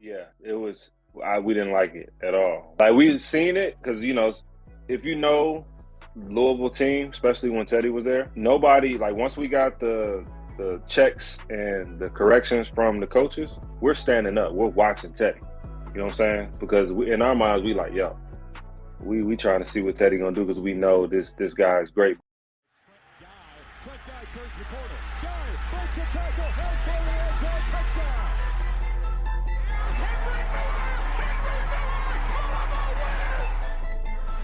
Yeah, it was. We didn't like it at all. Like we seen it because if you know Louisville team, especially when Teddy was there, nobody like once we got the checks and the corrections from the coaches, we're standing up. We're watching Teddy. You know what I'm saying? Because in our minds, we like, yo, we trying to see what Teddy gonna do because we know this guy is great. Trent Guy turns the corner. Guy breaks the tackle. Heads for the end zone. Touchdown.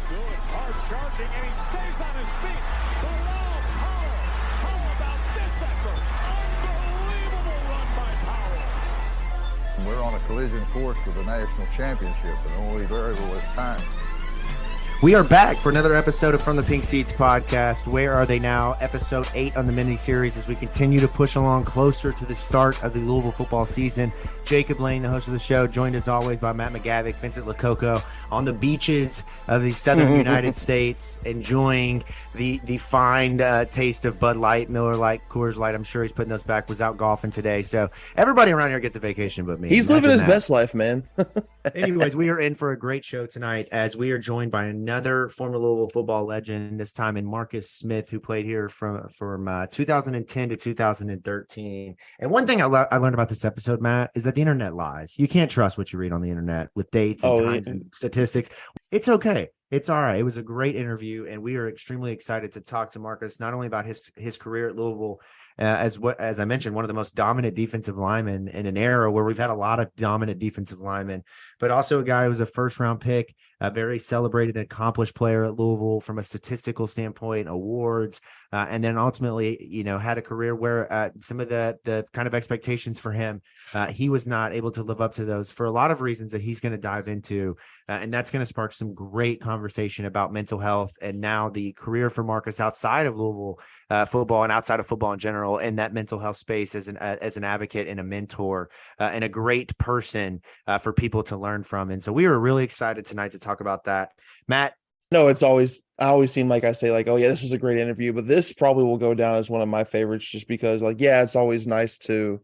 Good. Hard charging, and he stays on his feet. Around Powell. How about this effort? Unbelievable run by Powell. We're on a collision course with the national championship, and the only variable is time. We are back for another episode of From the Pink Seats podcast. Where are they now? Episode 8 on the mini-series as we continue to push along closer to the start of the Louisville football season. Jacob Lane, the host of the show, joined as always by Matt McGavick, Vincent Lococo on the beaches of the southern United States, enjoying the fine taste of Bud Light, Miller Lite, Coors Light. I'm sure he's putting those back. Was out golfing today. So everybody around here gets a vacation but me. He's living his best life, man. Anyways, we are in for a great show tonight as we are joined by another former Louisville football legend, this time in Marcus Smith, who played here from 2010 to 2013. And one thing I learned about this episode, Matt, is that the internet lies. You can't trust what you read on the internet with dates and times and statistics. It's okay. It's all right. It was a great interview, and we are extremely excited to talk to Marcus, not only about his career at Louisville, as I mentioned, one of the most dominant defensive linemen in an era where we've had a lot of dominant defensive linemen, but also a guy who was a first-round pick, a very celebrated and accomplished player at Louisville from a statistical standpoint, awards, and then ultimately, had a career where some of the kind of expectations for him, he was not able to live up to those for a lot of reasons that he's going to dive into, and that's going to spark some great conversation about mental health and now the career for Marcus outside of Louisville football and outside of football in general, in that mental health space as an advocate and a mentor and a great person for people to learn from. And so we were really excited tonight to talk about that. Matt? No, I always seem like I say like, oh yeah, this was a great interview, but this probably will go down as one of my favorites just because it's always nice to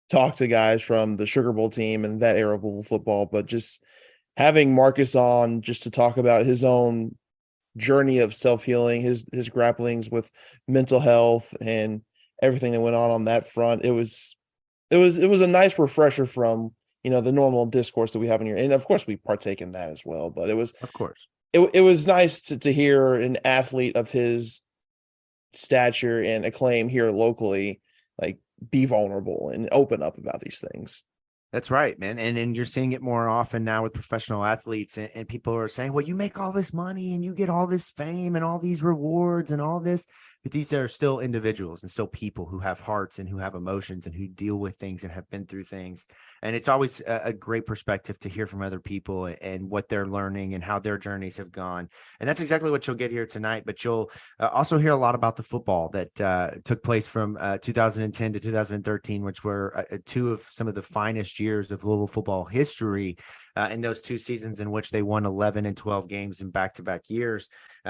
talk to guys from the Sugar Bowl team and that era of Louisville football, but just having Marcus on just to talk about his own journey of self-healing, his grapplings with mental health and everything that went on that front. It was a nice refresher from, the normal discourse that we have in here. And of course we partake in that as well, but it was, of course, it was nice to hear an athlete of his stature and acclaim here locally, like be vulnerable and open up about these things. That's right, man. And you're seeing it more often now with professional athletes and people are saying, well, you make all this money and you get all this fame and all these rewards and all this. But these are still individuals and still people who have hearts and who have emotions and who deal with things and have been through things. And it's always a great perspective to hear from other people and what they're learning and how their journeys have gone. And that's exactly what you'll get here tonight. But you'll also hear a lot about the football that took place from 2010 to 2013, which were two of some of the finest years of Louisville football history. In those 2 seasons in which they won 11 and 12 games in back-to-back years.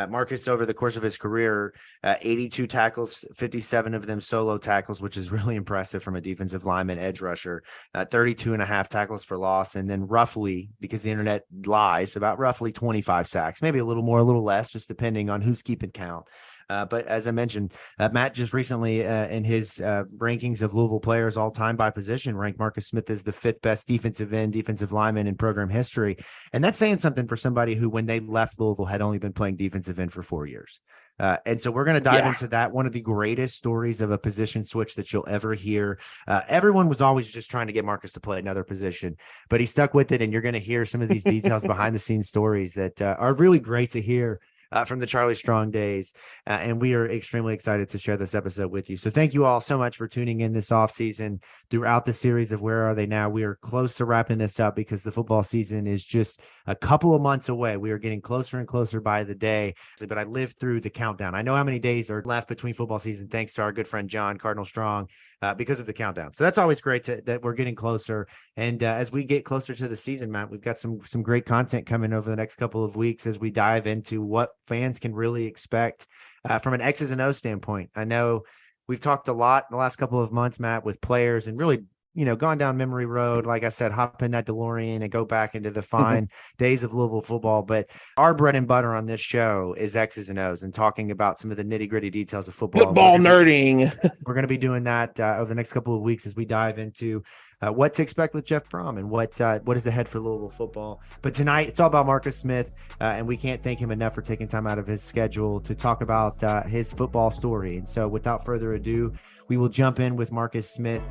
Marcus, over the course of his career, 82 tackles, 57 of them solo tackles, which is really impressive from a defensive lineman edge rusher, 32 and a half tackles for loss, and then roughly, because the internet lies, about roughly 25 sacks, maybe a little more, a little less, just depending on who's keeping count. But as I mentioned, Matt just recently in his rankings of Louisville players all time by position ranked Marcus Smith as the 5th best defensive lineman in program history. And that's saying something for somebody who, when they left Louisville, had only been playing defensive end for 4 years. And so we're going to dive into that. One of the greatest stories of a position switch that you'll ever hear. Everyone was always just trying to get Marcus to play another position, but he stuck with it. And you're going to hear some of these details behind the scenes stories that are really great to hear. From the Charlie Strong days. And we are extremely excited to share this episode with you. So thank you all so much for tuning in this offseason throughout the series of Where Are They Now? We are close to wrapping this up because the football season is just a couple of months away. We are getting closer and closer by the day, but I lived through the countdown. I know how many days are left between football season, thanks to our good friend, John Cardinal Strong, because of the countdown. So that's always great that we're getting closer. And as we get closer to the season, Matt, we've got some great content coming over the next couple of weeks as we dive into what fans can really expect from an X's and O's standpoint. I know we've talked a lot in the last couple of months, Matt, with players and really gone down memory road. Like I said, hop in that DeLorean and go back into the fine days of Louisville football. But our bread and butter on this show is X's and O's and talking about some of the nitty gritty details of football. Football nerding. We're going to be doing that over the next couple of weeks as we dive into what to expect with Jeff Brom and what is ahead for Louisville football. But tonight, it's all about Marcus Smith, and we can't thank him enough for taking time out of his schedule to talk about his football story. And so without further ado, we will jump in with Marcus Smith.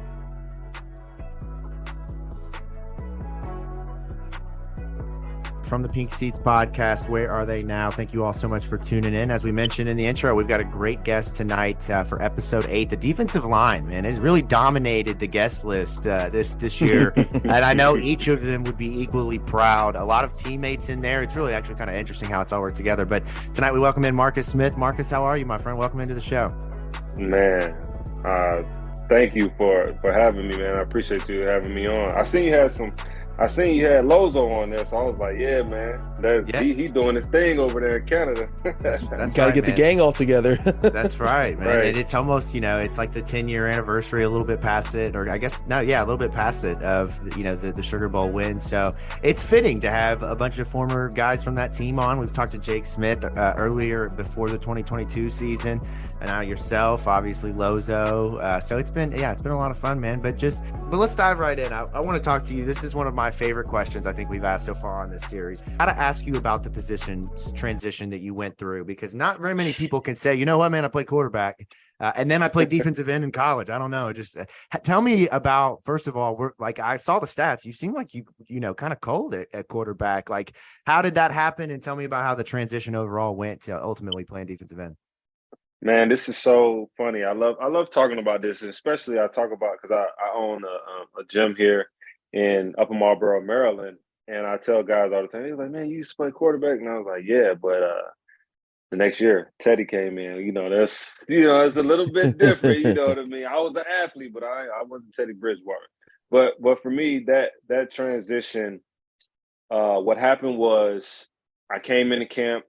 From the Pink Seats podcast, where are they now? Thank you all so much for tuning in. As we mentioned in the intro, we've got a great guest tonight for episode 8. The defensive line, man, has really dominated the guest list this year, and I know each of them would be equally proud. A lot of teammates in there. It's really actually kind of interesting how it's all worked together. But tonight we welcome in Marcus Smith. Marcus, how are you, my friend? Welcome into the show. Man, thank you for having me, man. I appreciate you having me on. I seen you had Lozo on there, so I was like, yeah, man, he doing his thing over there in Canada. That's Gotta get the gang all together. That's right, man. Right. And it's almost, it's like the 10-year anniversary, a little bit past it, or I guess, a little bit past it of, the Sugar Bowl win. So it's fitting to have a bunch of former guys from that team on. We've talked to Jake Smith earlier before the 2022 season, and now yourself, obviously Lozo. So it's been a lot of fun, man. But let's dive right in. I want to talk to you. This is one of my favorite questions I think we've asked so far on this series. I got to ask you about the position transition that you went through, because not very many people can say, you know what, man, I played quarterback and then I played defensive end in college. I don't know. Just tell me about, first of all, I saw the stats. You seem like you kind of cold at quarterback. Like, how did that happen? And tell me about how the transition overall went to ultimately playing defensive end. Man, this is so funny. I love talking about this, especially I talk about because I own a gym here in Upper Marlboro, Maryland, and I tell guys all the time, he's like, man, you used to play quarterback, and I was like, yeah, but the next year Teddy came in. It's a little bit different. You know what I mean? I was an athlete, but I wasn't Teddy Bridgewater. But for me, that transition, what happened was I came into camp.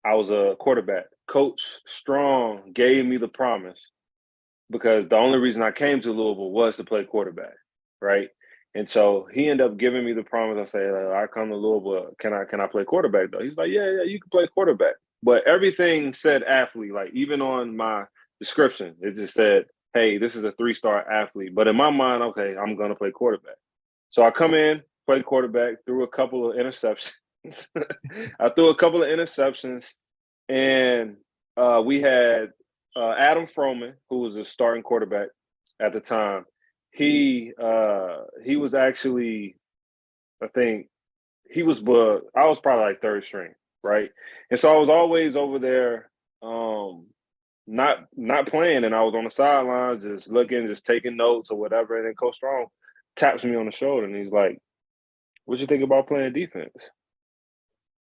I was a quarterback. Coach Strong gave me the promise because the only reason I came to Louisville was to play quarterback, right? And so he ended up giving me the promise. I say, I come to Louisville, can I play quarterback though? He's like, yeah, you can play quarterback. But everything said athlete, like even on my description, it just said, hey, this is a 3-star athlete. But in my mind, okay, I'm going to play quarterback. So I come in, play quarterback, threw a couple of interceptions. And we had Adam Froman, who was a starting quarterback at the time. He was actually, I think, I was probably like third string, right? And so I was always over there, not playing, and I was on the sidelines, just looking, just taking notes or whatever. And then Coach Strong taps me on the shoulder, and he's like, "What you think about playing defense?"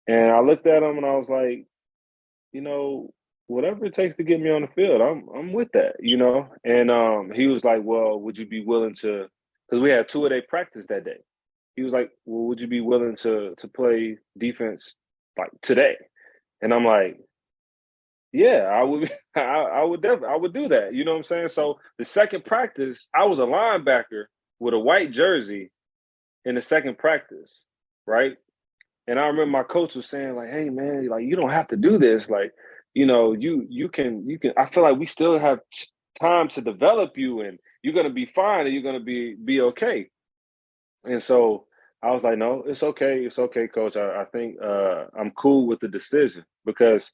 And I looked at him, and I was like, whatever it takes to get me on the field, I'm with that, And he was like, well, would you be willing to, because we had 2-a-day practice that day. He was like, well, would you be willing to play defense like today? And I'm like, yeah, I would. I would do that. You know what I'm saying? So the second practice, I was a linebacker with a white jersey in the second practice, right? And I remember my coach was saying, like, hey, man, like, you don't have to do this. Like, you can, I feel like we still have time to develop you, and you're going to be fine, and you're going to be okay. And so I was like, no, it's okay. It's okay, coach. I think I'm cool with the decision, because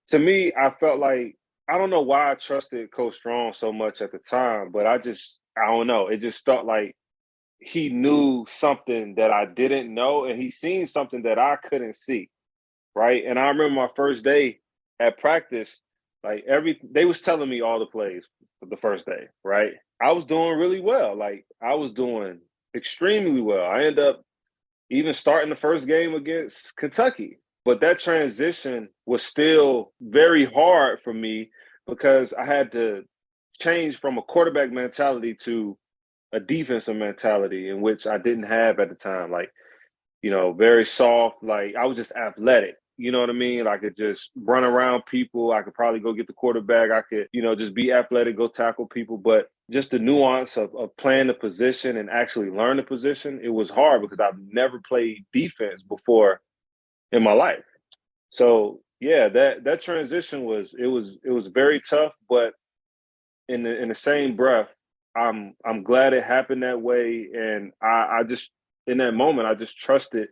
to me, I felt like, I don't know why I trusted Coach Strong so much at the time, but I don't know. It just felt like he knew something that I didn't know, and he seen something that I couldn't see, right? And I remember my first day at practice, like they was telling me all the plays for the first day, right? I was doing really well. Like, I was doing extremely well. I ended up even starting the first game against Kentucky. But that transition was still very hard for me, because I had to change from a quarterback mentality to a defensive mentality, in which I didn't have at the time. Like, very soft. Like, I was just athletic, You know what I mean? I could just run around people. I could probably go get the quarterback. I could, just be athletic, go tackle people. But just the nuance of playing the position and actually learn the position, it was hard because I've never played defense before in my life. So yeah, that transition was very tough, but in the same breath, I'm glad it happened that way. And I just, in that moment, I just trusted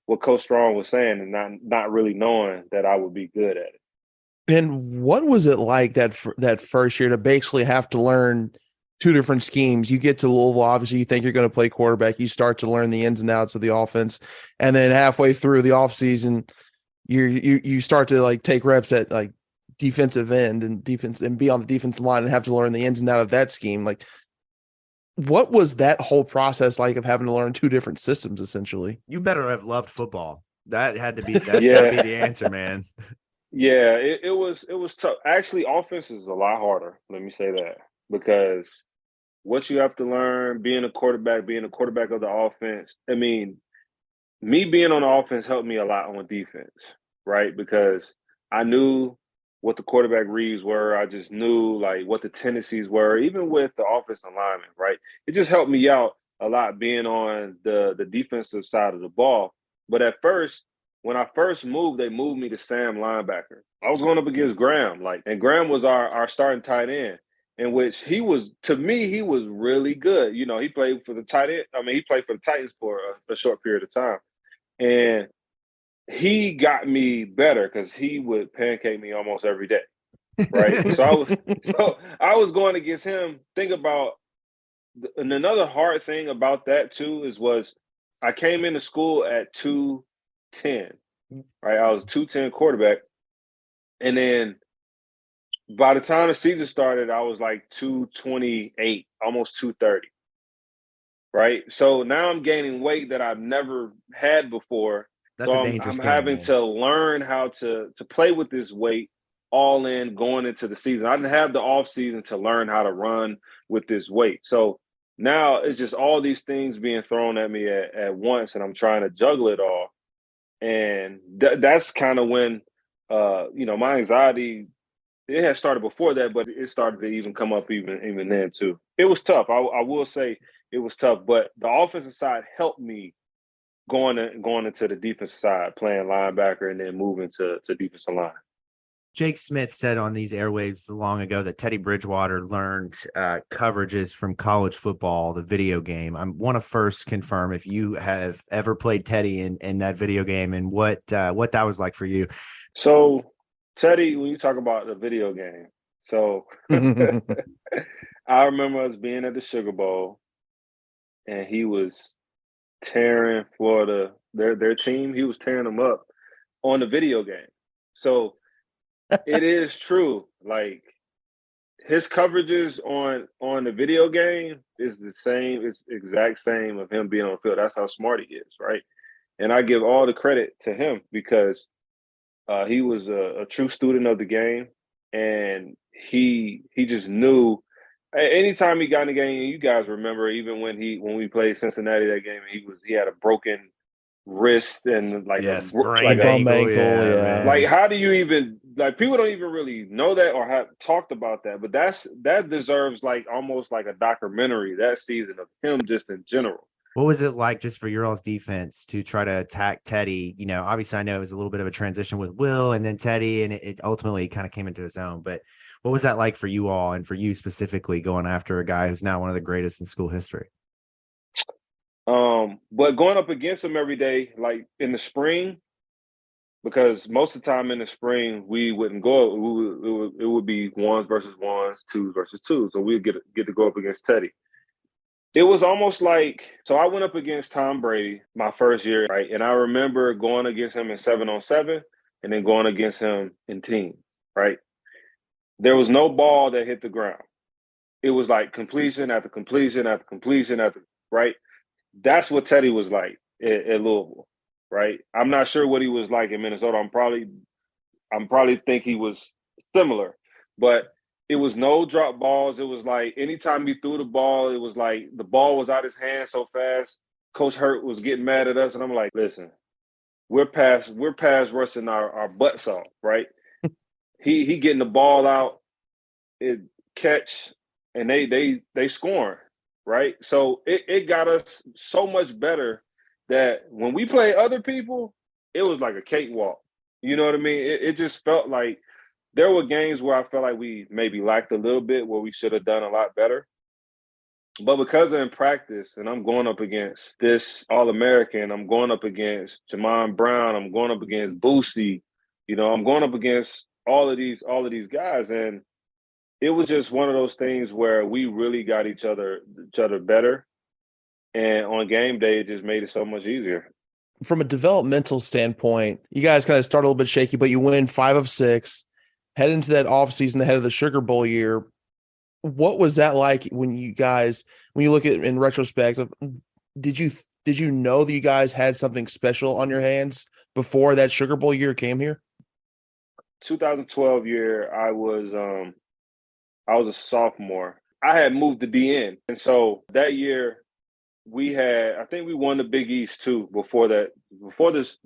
what Coach Strong was saying and not really knowing that I would be good at it. And what was it like that first year to basically have to learn two different schemes? You get to Louisville, obviously you think you're going to play quarterback. You start to learn the ins and outs of the offense. And then halfway through the offseason, you start to like take reps at like defensive end and defense and be on the defensive line and have to learn the ins and outs of that scheme. Like, what was that whole process like of having to learn two different systems essentially? You better have loved football. That's got to be the answer, man. Yeah, it was tough. Actually, offense is a lot harder. Let me say that, because what you have to learn being a quarterback of the offense. I mean, me being on the offense helped me a lot on defense, right? Because I knew what the quarterback reads were. I just knew like what the tendencies were, even with the offensive lineman, right? It just helped me out a lot being on the defensive side of the ball. But at first, when I first moved, they moved me to Sam linebacker. I was going up against Graham, and Graham was our starting tight end, in which he was really good. He played for the tight end. I mean, he played for the Titans for a short period of time. And he got me better because he would pancake me almost every day, right? so I was going against him. Think about, and another hard thing about that too was I came into school at 210, right? I was a 210 quarterback, and then by the time the season started, I was like 228, almost 230, right? So now I'm gaining weight that I've never had before. That's so a dangerous I'm game, having man. to learn how to play with this weight all in going into the season. I didn't have the off season to learn how to run with this weight. So now it's just all these things being thrown at me at once, and I'm trying to juggle it all. And that's kind of when, my anxiety, it had started before that, but it started to even come up even then too. It was tough. I will say it was tough, but the offensive side helped me going into the defensive side, playing linebacker, and then moving to defensive line. Jake Smith said on these airwaves long ago that Teddy Bridgewater learned coverages from college football, the video game. I want to first confirm if you have ever played Teddy in that video game and what that was like for you. So, Teddy, when you talk about the video game, so I remember us being at the Sugar Bowl, and he was tearing Florida, their team. He was tearing them up on the video game. So it is true. Like, his coverages on the video game is the same. It's exact same of him being on the field. That's how smart he is, right? And I give all the credit to him because he was a true student of the game, and he just knew. Anytime he got in the game, you guys remember, even when we played Cincinnati that game, he had a broken wrist and sprained ankle. Yeah. Like, how do you even, like, people don't even really know that or have talked about that, but that deserves like almost like a documentary, that season of him just in general. What was it like just for your all's defense to try to attack Teddy? Obviously I know it was a little bit of a transition with Will and then Teddy, and it ultimately kind of came into his own, but what was that like for you all and for you specifically going after a guy who's now one of the greatest in school history? But going up against him every day, like in the spring, because most of the time in the spring we wouldn't go. It would be ones versus ones, twos versus twos, so we'd get to go up against Teddy. It was almost like, so I went up against Tom Brady my first year, right? And I remember going against him in 7-on-7 and then going against him in team, right? There was no ball that hit the ground. It was like completion after completion after completion after, right? That's what Teddy was like at Louisville, right? I'm not sure what he was like in Minnesota. I'm probably think he was similar, but it was no drop balls. It was like anytime he threw the ball, it was like the ball was out his hand so fast. Coach Hurt was getting mad at us, and I'm like, listen, we're past rushing our butts off, right? He getting the ball out, it catch, and they scoring, right? So it got us so much better that when we play other people, it was like a cakewalk. You know what I mean? It just felt like there were games where I felt like we maybe lacked a little bit, where we should have done a lot better. But because in practice, and I'm going up against this All-American, I'm going up against Jamon Brown, I'm going up against Boosie, I'm going up against all of these guys, and it was just one of those things where we really got each other better, and on game day, it just made it so much easier. From a developmental standpoint, you guys kind of start a little bit shaky, but you win 5 of 6, head into that offseason ahead of the Sugar Bowl year. What was that like when you look at it in retrospect? Did you know that you guys had something special on your hands before that Sugar Bowl year came here? 2012 year, I was a sophomore. I had moved to DN, and so that year I think we won the Big East too. Before the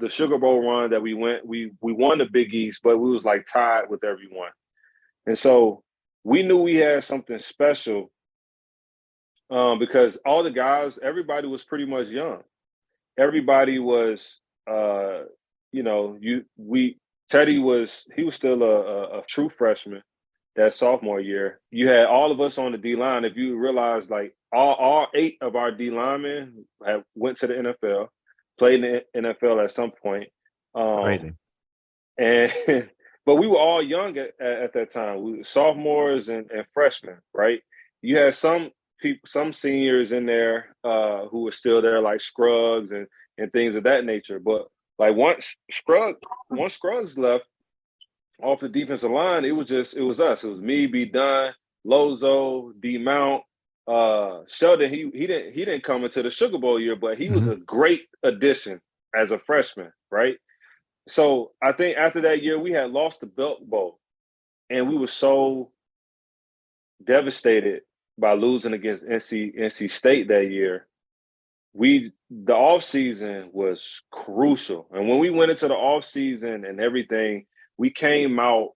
Sugar Bowl run that we won the Big East, but we was like tied with everyone, and so we knew we had something special because all the guys, everybody was pretty much young. Everybody was, Teddy was still a true freshman that sophomore year. You had all of us on the D line. If you realize, like all 8 of our D linemen went to the NFL, played in the NFL at some point. Crazy. And but we were all young at that time. We were sophomores and freshmen, right? You had some seniors in there who were still there, like Scruggs and things of that nature. But like once Scruggs left off the defensive line, it was us. It was me, B. Dunn, Lozo, D. Mount, Sheldon. He didn't come into the Sugar Bowl year, but he was a great addition as a freshman, right? So I think after that year, we had lost the Belt Bowl, and we were so devastated by losing against NC State that year. The offseason was crucial. And when we went into the offseason and everything, we came out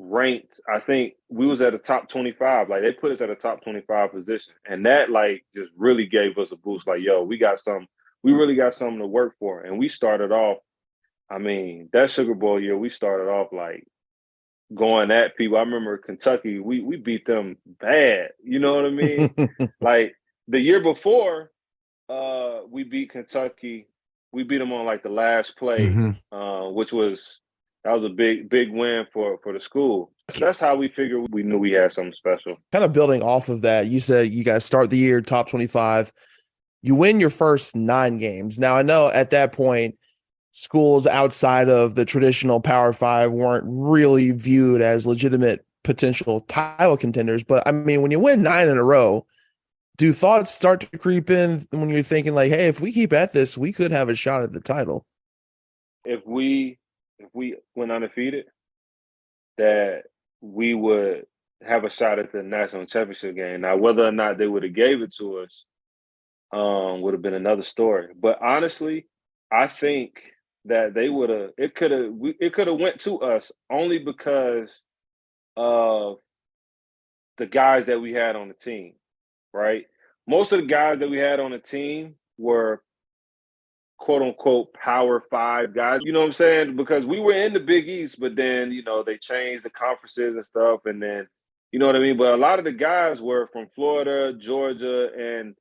ranked. I think we was at a top 25. Like, they put us at a top 25 position. And that, like, just really gave us a boost. Like, yo, we really got something to work for. And we started off, I mean, that Sugar Bowl year, we started off like going at people. I remember Kentucky, we beat them bad. You know what I mean? Like the year before, we beat Kentucky. We beat them on like the last play, which was a big win for the school. That's how we figured we knew we had something special. Kind of building off of that, you said you guys start the year top 25. You win your first 9 games. Now, I know at that point, schools outside of the traditional Power 5 weren't really viewed as legitimate potential title contenders. But I mean, when you win 9 in a row, do thoughts start to creep in when you're thinking like, hey, if we keep at this, we could have a shot at the title? If we went undefeated, that we would have a shot at the national championship game. Now, whether or not they would have gave it to us would have been another story. But honestly, I think that it could have went to us only because of the guys that we had on the team, right? Most of the guys that we had on the team were quote unquote Power 5 guys. You know what I'm saying? Because we were in the Big East, but then, they changed the conferences and stuff. And then, you know what I mean? But a lot of the guys were from Florida, Georgia, and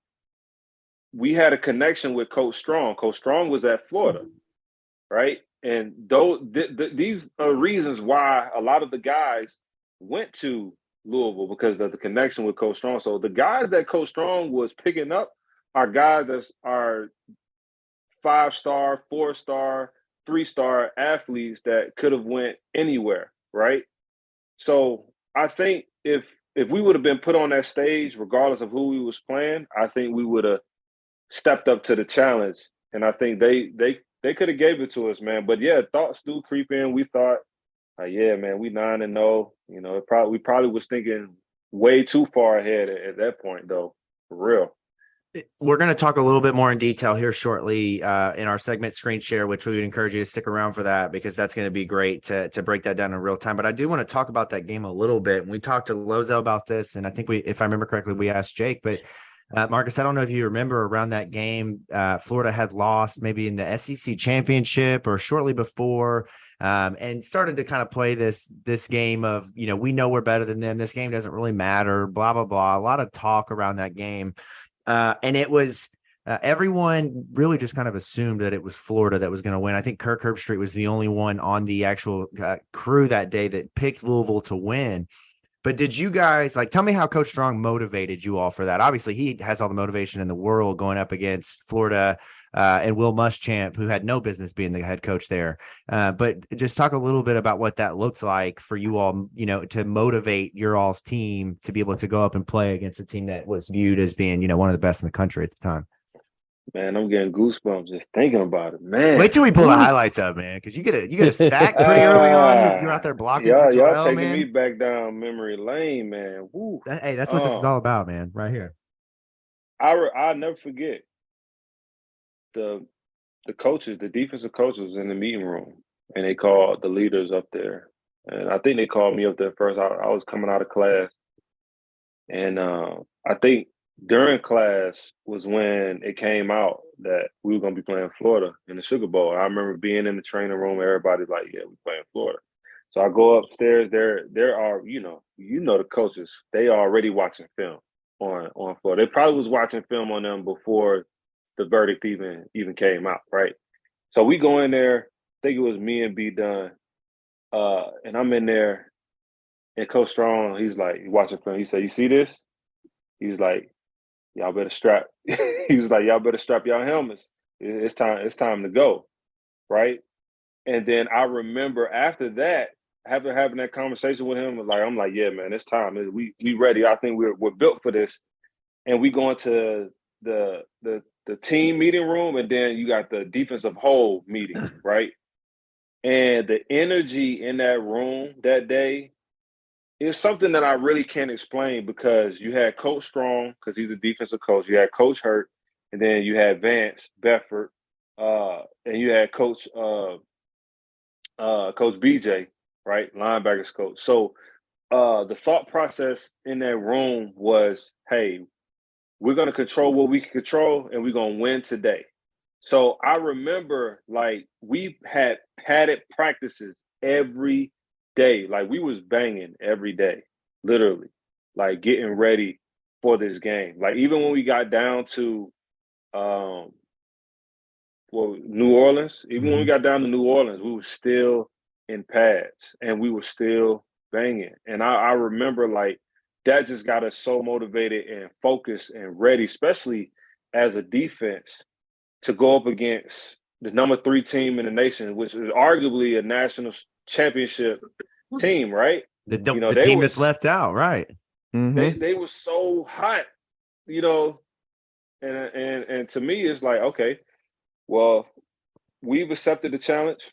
we had a connection with Coach Strong. Coach Strong was at Florida, right? And these are reasons why a lot of the guys went to Louisville, because of the connection with Coach Strong. So the guys that Coach Strong was picking up are guys that are 5-star, 4-star, 3-star athletes that could have went anywhere, right? So I think if we would have been put on that stage, regardless of who we was playing, I think we would have stepped up to the challenge. And I think they could have gave it to us, man. But yeah, thoughts do creep in. We thought, yeah, man, we 9-0. We probably was thinking way too far ahead at that point, though, for real. We're going to talk a little bit more in detail here shortly in our segment screen share, which we would encourage you to stick around for that because that's going to be great to break that down in real time. But I do want to talk about that game a little bit. And we talked to Lozo about this, and I think if I remember correctly, we asked Jake. But Marcus, I don't know if you remember around that game, Florida had lost maybe in the SEC championship or shortly before. And started to kind of play this game of, we know we're better than them. This game doesn't really matter, blah, blah, blah. A lot of talk around that game. And it was everyone really just kind of assumed that it was Florida that was going to win. I think Kirk Herbstreit was the only one on the actual crew that day that picked Louisville to win. But did you guys tell me how Coach Strong motivated you all for that? Obviously, he has all the motivation in the world going up against Florida and Will Muschamp, who had no business being the head coach there. But just talk a little bit about what that looked like for you all, to motivate your all's team to be able to go up and play against a team that was viewed as being, one of the best in the country at the time. Man, I'm getting goosebumps just thinking about it, man. Wait till we pull the highlights up, man, because you get a sack pretty early on. You're out there blocking for y'all Terrell, taking man. me back down memory lane, man. Woo. Hey, that's what this is all about, man. Right here. I'll never forget the coaches, the defensive coaches in the meeting room, and they called the leaders up there, and I think they called me up there first. I was coming out of class, and I think during class was when it came out that we were going to be playing Florida in the Sugar Bowl. I remember being in the training room, everybody's like, yeah, we're playing Florida. So I go upstairs, there are, the coaches, they are already watching film on Florida. They probably was watching film on them before the verdict even came out, right? So we go in there, I think it was me and B Dunn, and I'm in there, and Coach Strong, he's watching film. He said, you see this? He's like, y'all better strap. He was like, y'all better strap y'all helmets. It's time to go, right? And then I remember after that, having that conversation with him, I'm like, yeah, man, it's time. We ready. I think we're built for this. And we go into the team meeting room, and then you got the defensive whole meeting, right? And the energy in that room that day, it's something that I really can't explain because you had Coach Strong, because he's a defensive coach. You had Coach Hurt, and then you had Vance Bedford, and you had Coach BJ, right, linebackers coach. So the thought process in that room was, hey, we're going to control what we can control, and we're going to win today. So I remember, we had padded practices every day. We was banging every day, literally, getting ready for this game. Even when we got down to New Orleans, when we got down to New Orleans, we were still in pads and we were still banging. And I remember that just got us so motivated and focused and ready, especially as a defense, to go up against the number 3 team in the nation, which is arguably a national championship team, right? The team that's left out, right? Mm-hmm. They were so hot, and to me, it's okay, well, we've accepted the challenge.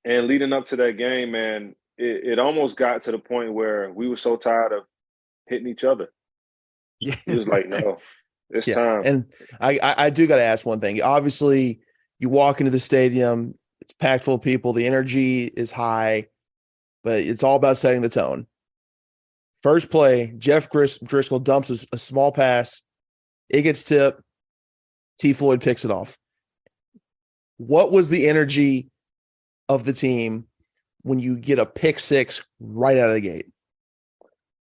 And leading up to that game, man, it almost got to the point where we were so tired of hitting each other. Yeah. It was no, it's time. And I do got to ask one thing. Obviously, you walk into the stadium, it's packed full of people, the energy is high, but it's all about setting the tone. First play, Jeff Driscoll dumps a small pass. It gets tipped. T. Floyd picks it off. What was the energy of the team when you get a pick six right out of the gate?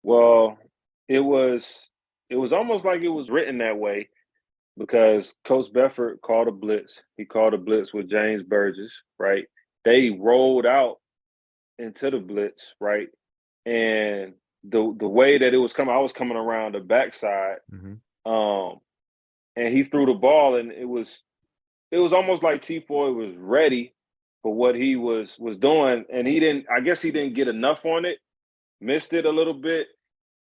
Well, it was almost like it was written that way because Coach Bedford called a blitz. He called a blitz with James Burgess, right? They rolled out into the blitz, right? And the way that it was coming, I was coming around the backside, and he threw the ball, and it was almost like T. Floyd was ready for what he was doing, and I guess he didn't get enough on it, missed it a little bit.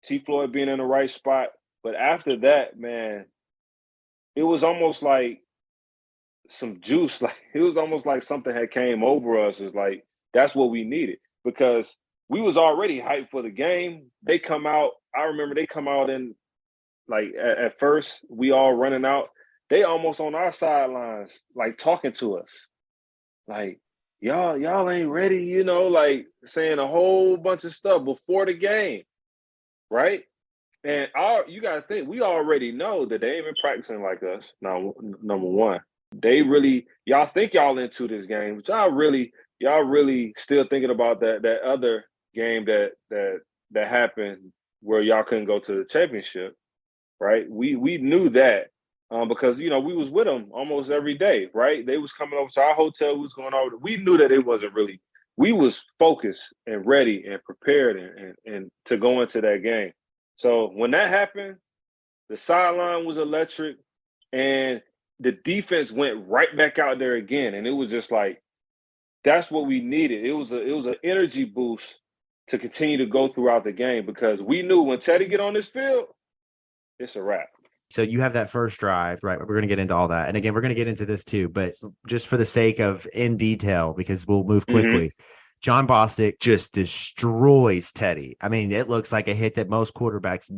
T. Floyd being in the right spot, but after that, man, it was almost like some juice. It was almost like something had came over us. It's that's what we needed because we was already hyped for the game. They come out. I remember they come out in like at first we all running out. They almost on our sidelines, like talking to us, like y'all ain't ready, like saying a whole bunch of stuff before the game, right? And you gotta think we already know that they ain't been practicing like us. Now, number one, y'all think y'all into this game, but y'all really still thinking about that other game that happened where y'all couldn't go to the championship, right? We knew that because we was with them almost every day, right? They was coming over to our hotel, we was going over. We knew that it wasn't really. We was focused and ready and prepared and to go into that game. So when that happened, the sideline was electric, and the defense went right back out there again, and it was just like that's what we needed. It was an energy boost to continue to go throughout the game because we knew when Teddy get on this field, it's a wrap. So you have that first drive, right? We're going to get into all that. And again, we're going to get into this too, but just for the sake of in detail, because we'll move quickly. John Bostic just destroys Teddy. I mean, it looks like a hit that most quarterbacks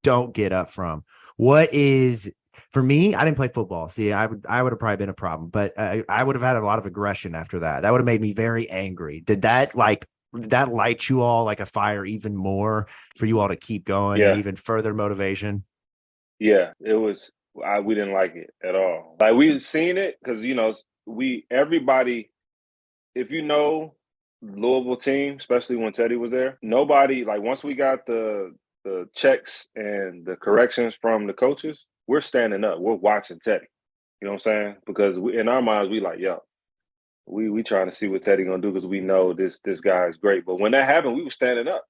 don't get up from. What is, for me, I didn't play football. See, I would have probably been a problem, but I would have had a lot of aggression after that. That would have made me very angry. Did that light you all like a fire even more for you all to keep going and even further motivation? Yeah, it was. We didn't like it at all. Like we've seen it because everybody. If Louisville team, especially when Teddy was there, nobody like once we got the checks and the corrections from the coaches, we're standing up. We're watching Teddy. You know what I'm saying? Because in our minds, we like, yo, we trying to see what Teddy gonna do because we know this guy is great. But when that happened, we were standing up.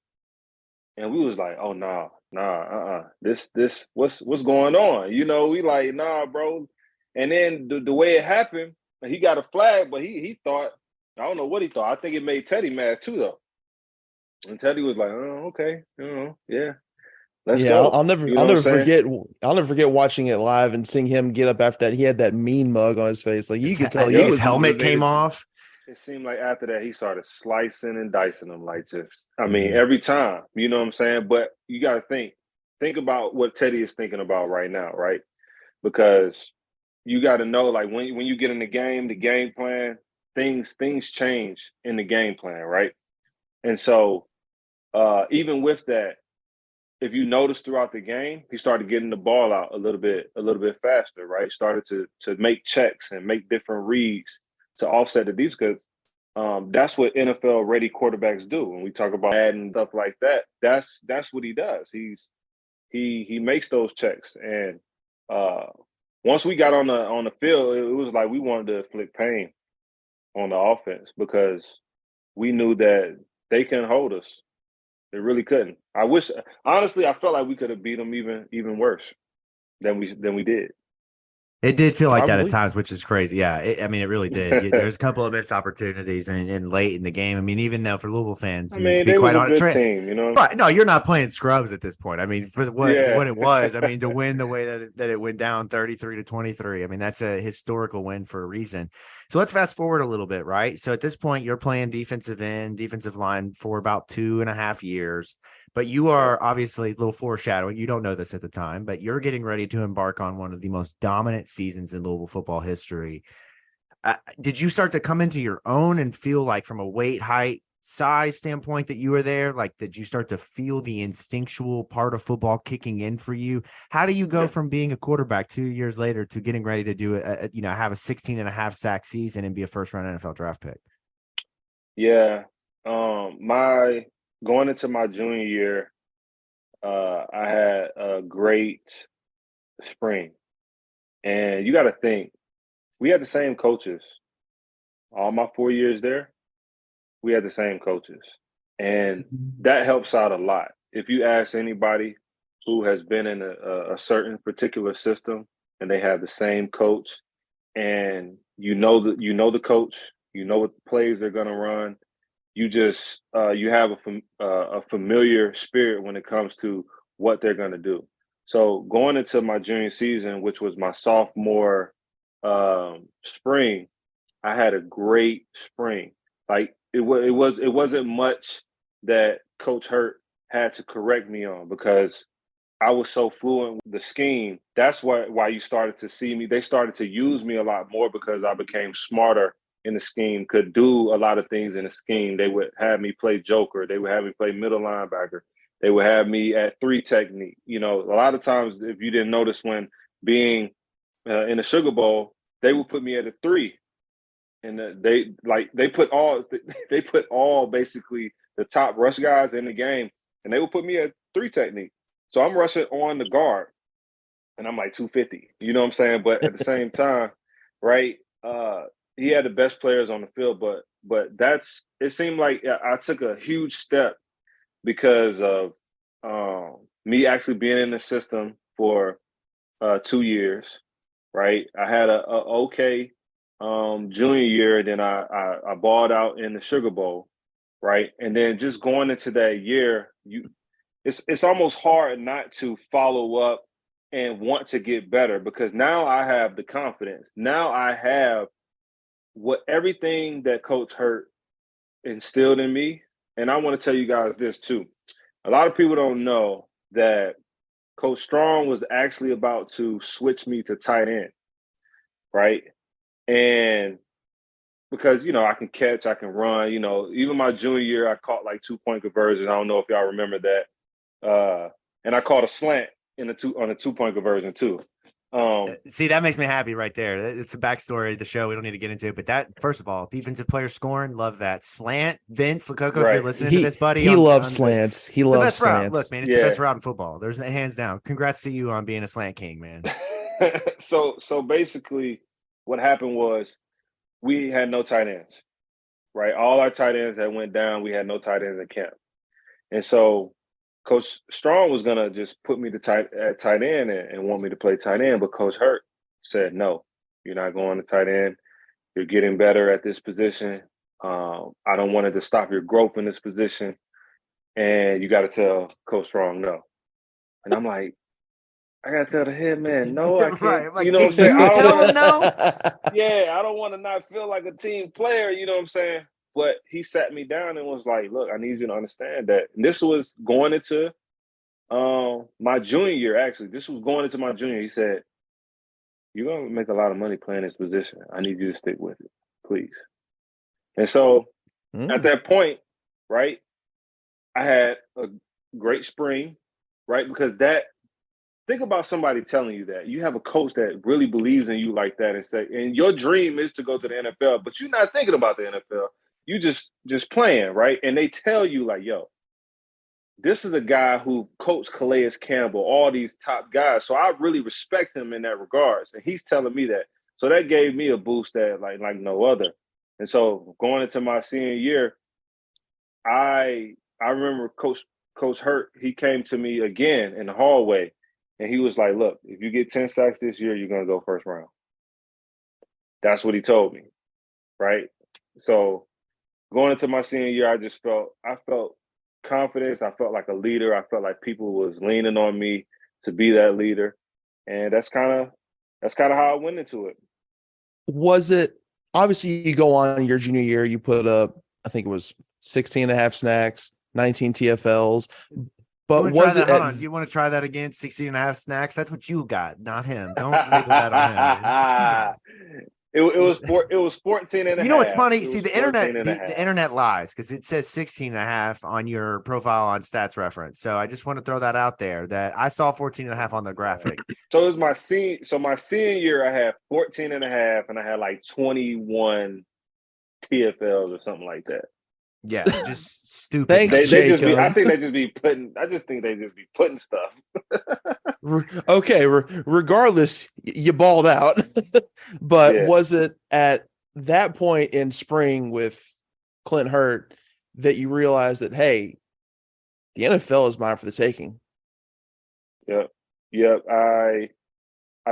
And we was like, oh nah, this what's going on? We like, nah, bro. And then the way it happened, he got a flag, but he thought, I don't know what he thought. I think it made Teddy mad too, though. And Teddy was like, oh, okay, yeah. Let's go. I'll never forget watching it live and seeing him get up after that. He had that mean mug on his face. Like you could tell his helmet came off. It seemed like after that, he started slicing and dicing them every time, you know what I'm saying? But you got to think about what Teddy is thinking about right now, right? Because you got to know, like when you get in the game plan, things change in the game plan, right? And so even with that, if you notice throughout the game, he started getting the ball out a little bit faster, right? Started to make checks and make different reads to offset the defense because that's what NFL ready quarterbacks do. When we talk about adding stuff like that, that's what he does. He makes those checks, and once we got on the field, it was like we wanted to inflict pain on the offense because we knew that they couldn't hold us. They really couldn't. Honestly, I felt like we could have beat them even worse than we did. It did feel like that at times, which is crazy. Yeah, it really did. There's a couple of missed opportunities and late in the game. I mean, even now for Louisville fans, to be quite honest, team, Right? No, you're not playing scrubs at this point. I mean, for what it was, I mean, to win the way that it went down 33-23. I mean, that's a historical win for a reason. So let's fast forward a little bit, right? So at this point, you're playing defensive end, defensive line for about 2.5 years. But you are obviously a little foreshadowing. You don't know this at the time, but you're getting ready to embark on one of the most dominant seasons in Louisville football history. Did you start to come into your own and feel like from a weight, height, size standpoint that you were there? Like, did you start to feel the instinctual part of football kicking in for you? How do you go from being a quarterback 2 years later to getting ready to do have a 16.5 sack season and be a first-round NFL draft pick? Yeah. Going into my junior year, I had a great spring. And you got to think, we had the same coaches. All my 4 years there, we had the same coaches. And that helps out a lot. If you ask anybody who has been in a certain particular system and they have the same coach and you know the coach, you know what plays they're going to run, you just you have a familiar spirit when it comes to what they're going to do. So going into my junior season, which was my sophomore spring, I had a great spring. Like it wasn't much that Coach Hurt had to correct me on because I was so fluent with the scheme. That's why you started to see me. They started to use me a lot more because I became smarter in the scheme, could do a lot of things in the scheme. They would have me play joker. They would have me play middle linebacker. They would have me at 3 technique. You know, a lot of times, if you didn't notice, when being in the Sugar Bowl, they would put me at a 3, and they put all basically the top rush guys in the game, and they would put me at 3 technique. So I'm rushing on the guard, and I'm like 250. You know what I'm saying? But at the same time, right? He had the best players on the field, but it seemed like I took a huge step because of me actually being in the system for 2 years, right? I had a okay junior year, then I balled out in the Sugar Bowl, right? And then just going into that year, it's almost hard not to follow up and want to get better, because now I have the confidence. Now I have everything that Coach Hurt instilled in me. And I want to tell you guys this too. A lot of people don't know that Coach Strong was actually about to switch me to tight end, right? And because, I can catch, I can run, even my junior year, I caught like 2-point conversions. I don't know if y'all remember that. And I caught a slant on a 2-point conversion too. See, that makes me happy right there. It's a backstory of the show we don't need to get into, but that, first of all, defensive player scoring, love that slant. Vince Lococo, if you're listening to this, buddy, he loves slants. He loves the best slants. route. Look, man, it's the best route in football. There's hands down. Congrats to you on being a slant king, man. So basically, what happened was we had no tight ends, right? All our tight ends that went down. We had no tight ends in camp, and so Coach Strong was gonna just put me to tight end and want me to play tight end, but Coach Hurt said, "No, you're not going to tight end. You're getting better at this position. I don't want it to stop your growth in this position, and you got to tell Coach Strong no." And I'm like, I got to tell the head man no. I can't. Right. Like, you know what I'm saying? You tell him no. Yeah, I don't want to not feel like a team player. You know what I'm saying? But he sat me down and was like, "Look, I need you to understand that." And this was going into my junior year, actually. This was going into my junior. He said, "You're going to make a lot of money playing this position. I need you to stick with it, please." And so at that point, right, I had a great spring, right? Because think about somebody telling you that. You have a coach that really believes in you like that and your dream is to go to the NFL, but you're not thinking about the NFL. You just playing, right? And they tell you like, "Yo, this is a guy who coached Calais Campbell, all these top guys. So I really respect him in that regards." And he's telling me that. So that gave me a boost that like no other. And so going into my senior year, I remember Coach Hurt, he came to me again in the hallway and he was like, "Look, if you get 10 sacks this year, you're gonna go first round." That's what he told me. Right. So going into my senior year, I felt confidence. I felt like a leader. I felt like people was leaning on me to be that leader. And that's kind of how I went into it. Was it, obviously you go on your junior year, you put up, I think it was 16 and a half snacks, 19 TFLs. But was it, hold on, you want to try that again? 16 and a half snacks? That's what you got, not him. Don't label that on him. It was 14 and a half. You know what's funny? See, the internet lies because it says 16 and a half on your profile on Stats Reference. So I just want to throw that out there that I saw 14 and a half on the graphic. So it was my senior year, I had 14 and a half and I had like 21 TFLs or something like that. Yeah, just stupid. Thanks, Jacob. I think they just be putting stuff. Okay, regardless, you balled out. But was it at that point in spring with Clint Hurt that you realized that, hey, the NFL is mine for the taking? Yep. I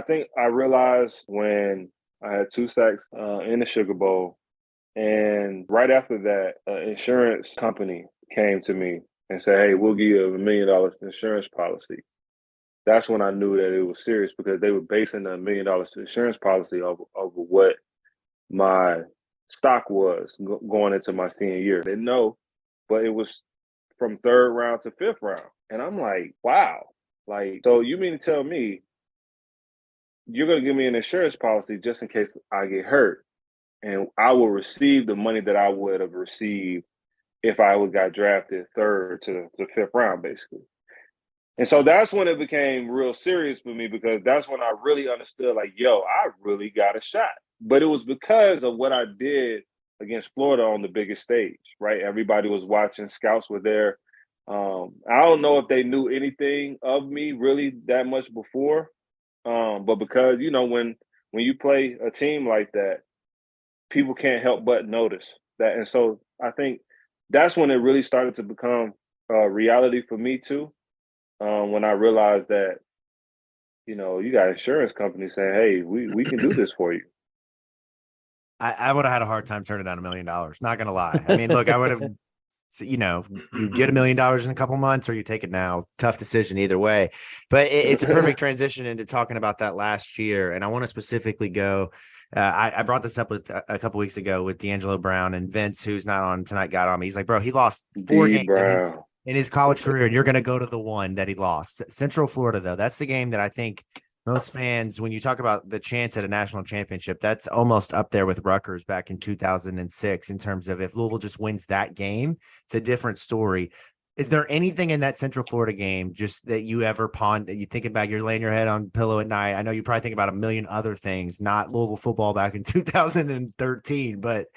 think I realized when I had 2 sacks in the Sugar Bowl. And right after that, an insurance company came to me and said, "Hey, we'll give you $1 million insurance policy." That's when I knew that it was serious because they were basing the $1 million insurance policy over what my stock was going into my senior year. They didn't know, but it was from 3rd round to 5th round. And I'm like, wow. Like, so you mean to tell me you're going to give me an insurance policy just in case I get hurt, and I will receive the money that I would have received if I would got drafted third to the fifth round, basically. And so that's when it became real serious for me, because that's when I really understood, like, yo, I really got a shot. But it was because of what I did against Florida on the biggest stage, right? Everybody was watching, scouts were there. I don't know if they knew anything of me really that much before, but because, you know, when you play a team like that, people can't help but notice that. And so I think that's when it really started to become reality for me too. When I realized that, you know, you got insurance companies saying, hey, we can do this for you. I would have had a hard time turning down $1 million. Not going to lie. I mean, look, I would have, you know, you get $1 million in a couple months or you take it now. Tough decision either way. But it's a perfect transition into talking about that last year. And I want to specifically go. I brought this up with a couple weeks ago with D'Angelo Brown, and Vince, who's not on tonight, got on me. He's like, bro, he lost 4 games in his college career, and you're going to go to the one that he lost. Central Florida, though, that's the game that I think most fans, when you talk about the chance at a national championship, that's almost up there with Rutgers back in 2006 in terms of if Louisville just wins that game, it's a different story. Is there anything in that Central Florida game just that you ever ponder, that you think about, you're laying your head on pillow at night? I know you probably think about a million other things, not Louisville football back in 2013, but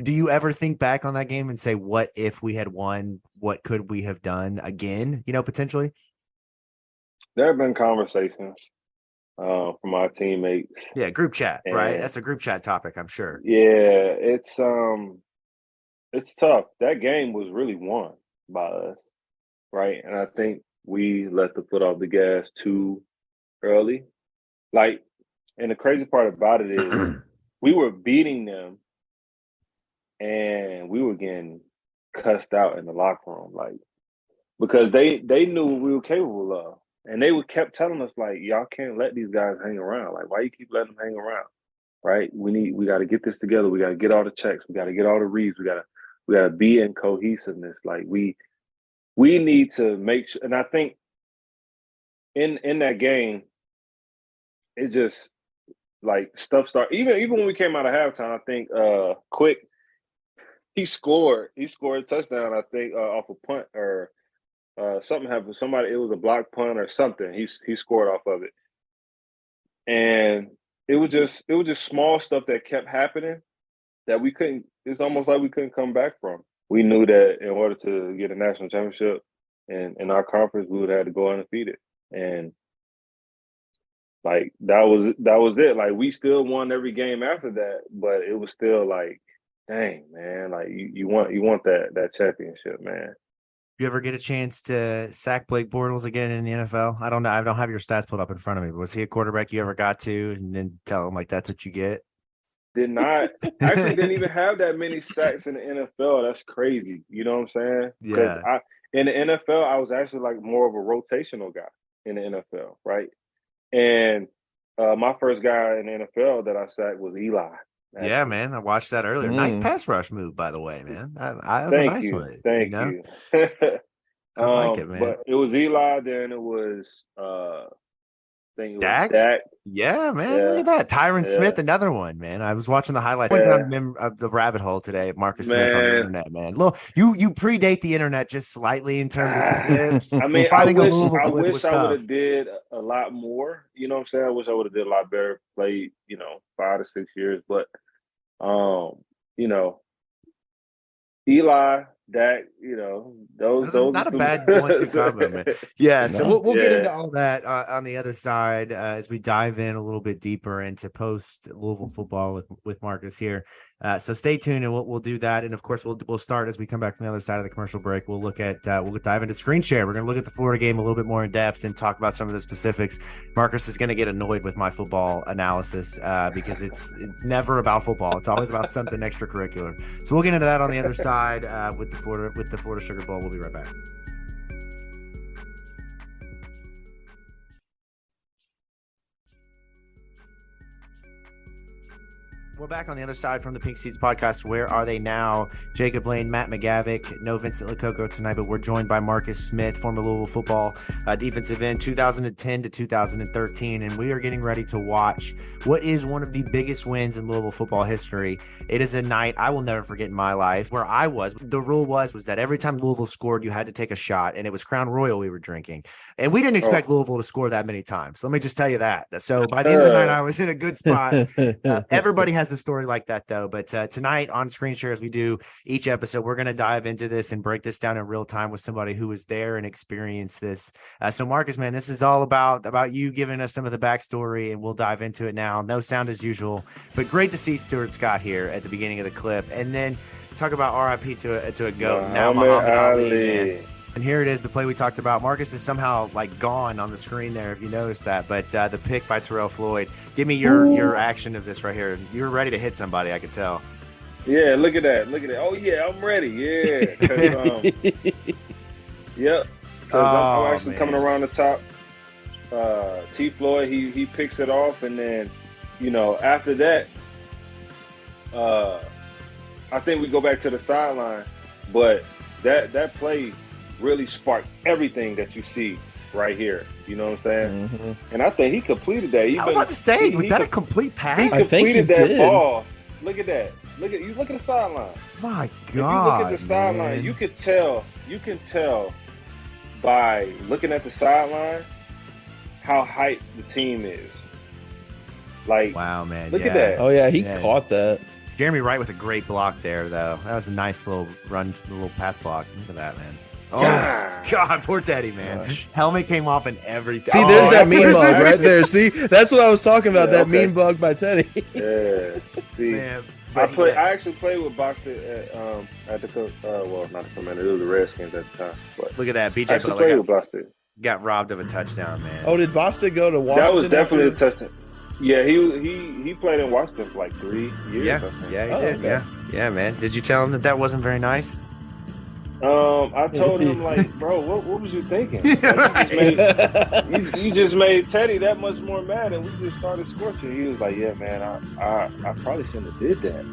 do you ever think back on that game and say, what if we had won? What could we have done again, you know, potentially? There have been conversations from my teammates. Yeah, group chat, right? That's a group chat topic, I'm sure. Yeah, it's tough. That game was really won by us, right? And I think we let the foot off the gas too early. Like, and the crazy part about it is we were beating them and we were getting cussed out in the locker room, like, because they knew what we were capable of. And they would kept telling us, like, y'all can't let these guys hang around. Like, why you keep letting them hang around? Right? We got to get this together. We got to get all the checks. We got to get all the reads. We got to be in cohesiveness. Like, we need to make sure. And I think in that game, it just, like, stuff started. Even when we came out of halftime, I think Quick, he scored a touchdown, I think, off a punt, or something happened. It was a block punt or something. He scored off of it. And it was just small stuff that kept happening that we couldn't. It's almost like we couldn't come back from. We knew that in order to get a national championship in our conference, we would have to go undefeated. And, like, that was it. Like, we still won every game after that, but it was still like, dang, man, like, you want that championship, man. You ever get a chance to sack Blake Bortles again in the NFL? I don't know. I don't have your stats pulled up in front of me, but was he a quarterback you ever got to and then tell him, like, that's what you get? Did not. Actually didn't even have that many sacks in the NFL. That's crazy. You know what I'm saying? Yeah. In the NFL, I was actually, like, more of a rotational guy in the NFL, right? And my first guy in the NFL that I sacked was Eli. Actually. Yeah, man. I watched that earlier. Nice pass rush move, by the way, man. That was Thank a nice you. one. Thank you. I like it, man. But it was Eli, then it was I think it was Dak? Yeah, man. Yeah. Look at that. Tyron Smith, another one, man. I was watching the highlight. Went down the rabbit hole today. Marcus Smith on the internet, man. Look, you predate the internet just slightly in terms of clips. I mean, Finding I a Louisville clip wish was I would tough. have did a lot more. You know what I'm saying? I wish I would have did a lot better. Played, 5 to 6 years, but Eli, Dak, those not a bad 1-2 combo, man. Yeah, so we'll get into all that on the other side as we dive in a little bit deeper into post Louisville football with Marcus here. So stay tuned, and we'll do that. And of course, we'll start as we come back from the other side of the commercial break. We'll look at we'll dive into screen share. We're going to look at the Florida game a little bit more in depth and talk about some of the specifics. Marcus is going to get annoyed with my football analysis because it's never about football. It's always about something extracurricular. So we'll get into that on the other side with the Florida Sugar Bowl. We'll be right back. We're back on the other side from the Pink Seats podcast. Where are they now? Jacob Lane, Matt McGavick, no Vincent Lococo tonight, but we're joined by Marcus Smith, former Louisville football defensive end, 2010 to 2013, and we are getting ready to watch what is one of the biggest wins in Louisville football history. It is a night I will never forget in my life. Where I was, the rule was that every time Louisville scored, you had to take a shot, and it was Crown Royal we were drinking, and we didn't expect Louisville to score that many times. Let me just tell you that. So by the end of the night, I was in a good spot. Everybody has a story like that, though. But tonight on Screen Share, as we do each episode, we're going to dive into this and break this down in real time with somebody who was there and experienced this. So, Marcus, man, this is all about you giving us some of the backstory, and we'll dive into it now. No sound as usual, but great to see Stuart Scott here at the beginning of the clip, and then talk about RIP to a GOAT, now Muhammad Ali. And here it is, the play we talked about. Marcus is somehow like gone on the screen there, if you noticed that. But the pick by Terrell Floyd. Give me your action of this right here. You're ready to hit somebody, I could tell. Yeah, look at that. Oh, yeah, I'm ready. Yeah. Yep. I'm actually coming around the top. T. Floyd, he picks it off. And then, after that, I think we go back to the sideline. But that play really sparked everything that you see right here. You know what I'm saying? Mm-hmm. And I think he completed that. I was about to say, was that a complete pass? He completed that ball. Look at that. Look at the sideline. My God. If you look at the sideline, you can tell by looking at the sideline how hyped the team is. Like, wow, man. Look at that. Oh yeah, he caught that. Jeremy Wright with a great block there, though. That was a nice little run, little pass block. Look at that, man. Oh, God, poor Teddy, man. Gosh. Helmet came off and everything. See, there's that mean bug right there. See, that's what I was talking about, mean bug by Teddy. Yeah. See, man, I actually played with Boxer at the not the Commander, it was the Redskins at the time. But look at that, BJ I actually played with Boxer. Got robbed of a touchdown, man. Oh, did Boston go to Washington? That was definitely a touchdown. Yeah, he played in Washington for like 3 years. Yeah, he did. Okay. Yeah, man. Did you tell him that wasn't very nice? I told him, like, bro, what was you thinking? Like, you just made Teddy that much more mad, and we just started scorching. He was like, yeah, man, I probably shouldn't have did that.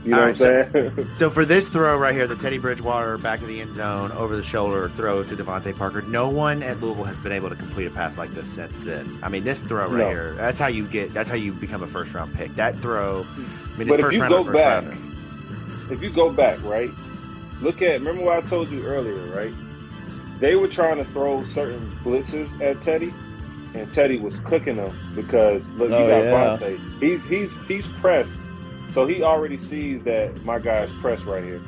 You know what I'm saying? So for this throw right here, the Teddy Bridgewater back of the end zone, over the shoulder throw to Devontae Parker, no one at Louisville has been able to complete a pass like this since then. I mean, this throw right here, that's how you become a first round pick. That throw, but if you go back, right? Remember what I told you earlier, right? They were trying to throw certain blitzes at Teddy, and Teddy was cooking them because, look, you got Vontae. He's pressed, so he already sees that my guy's pressed right here.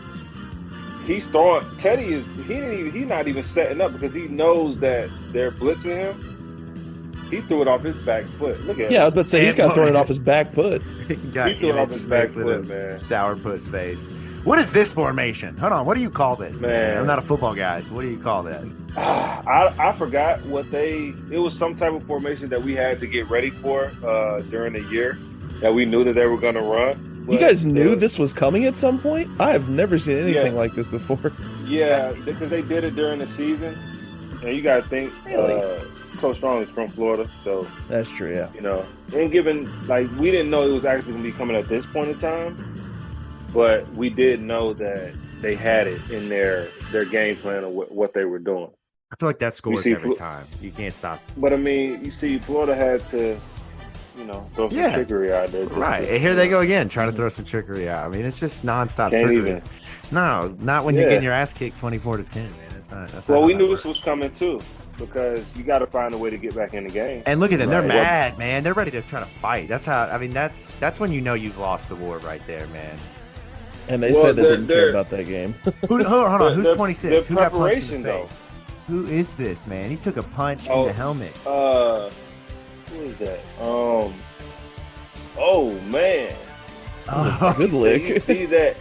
He's throwing. Teddy he's not even setting up because he knows that they're blitzing him. He threw it off his back foot. Look at him. I was about to say, he's got thrown it off his back foot. He threw it off his back foot, man. Sourpuss face. What is this formation? Hold on. What do you call this, man? I'm not a football guy, so what do you call that? I forgot it was some type of formation that we had to get ready for during the year that we knew that they were going to run. You guys knew this was coming at some point? I have never seen anything like this before. Yeah, because they did it during the season. And you got to think, Coach Strong is from Florida, so. That's true, yeah. And given, we didn't know it was actually going to be coming at this point in time. But we did know that they had it in their game plan of what they were doing. I feel like that scores every time. You can't stop. But, I mean, you see, Florida had to, throw some trickery out there. Right. And here they go again, trying to throw some trickery out. I mean, it's just nonstop Can't trickery. Even. No, not when you're getting your ass kicked 24-10, man. That's not we knew this was coming, too. Because you got to find a way to get back in the game. And look at them. They're mad, man. They're ready to try to fight. That's when you know you've lost the war right there, man. And they said they didn't care about that game. Hold on. Who's 26? Who got punched in the though. face? Who is this, man? He took a punch in the helmet. Who is that? Oh, man. Good lick. You see that?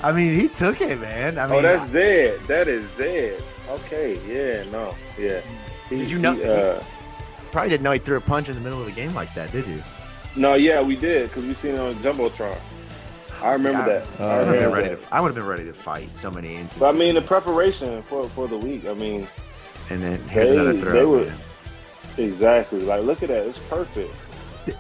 I mean, he took it, man. I mean, that's Zed. That is Zed. Okay, yeah. Did you know? Probably didn't know he threw a punch in the middle of the game like that, did you? No, yeah, we did because we seen it on Jumbotron. I remember that. I would have been ready to fight so many instances. But I mean, the preparation for the week. I mean, and then here's another throw. Exactly. Like, look at that. It's perfect.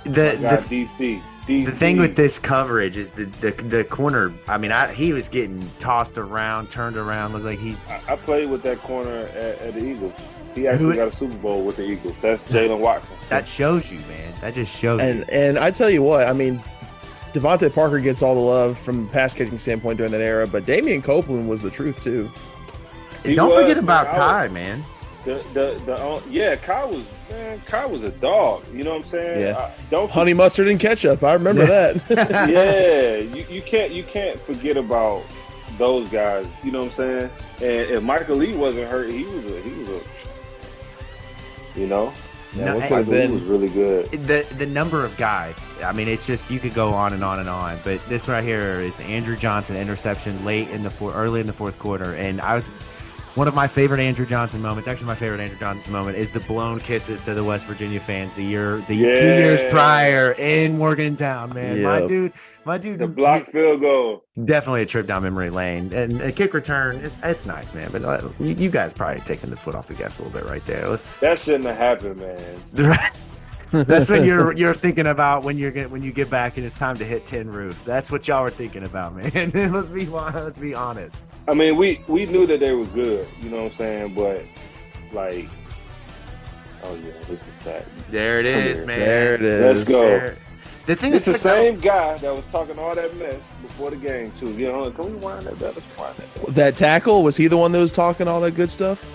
The DC. The thing with this coverage is the corner. I mean, he was getting tossed around, turned around, looked like he's. I played with that corner at the Eagles. He actually got a Super Bowl with the Eagles. That's Jalen Watson. That shows you, man. That just shows you. And I tell you what, I mean, Devontae Parker gets all the love from a pass catching standpoint during that era, but Damian Copeland was the truth too. Don't forget about Kai, man. Kai was a dog. You know what I'm saying? Yeah. Honey mustard and ketchup. I remember that. Yeah, you can't forget about those guys. You know what I'm saying? And if Michael Lee wasn't hurt, he was a you know. Yeah, what could have been? Was really good. The number of guys. I mean, it's just you could go on and on and on. But this right here is Andrew Johnson interception early in the fourth quarter, and I was. One of my favorite Andrew Johnson moments, actually my favorite Andrew Johnson moment, is the blown kisses to the West Virginia fans the 2 years prior in Morgantown, man. Yep. My dude. The blocked field goal. Definitely a trip down memory lane. And a kick return, it's nice, man. But you guys probably taking the foot off the gas a little bit right there. That shouldn't have happened, man. That's what you're thinking about when you get back and it's time to hit tin roof. That's what y'all were thinking about, man. Let's be honest. I mean, we knew that they were good, you know what I'm saying? But like, oh yeah, this is that. There it is, man. There it is. Let's go. The thing it's the same guy that was talking all that mess before the game too. You know, can we wind that back? Let's wind that back. That tackle, was he the one that was talking all that good stuff?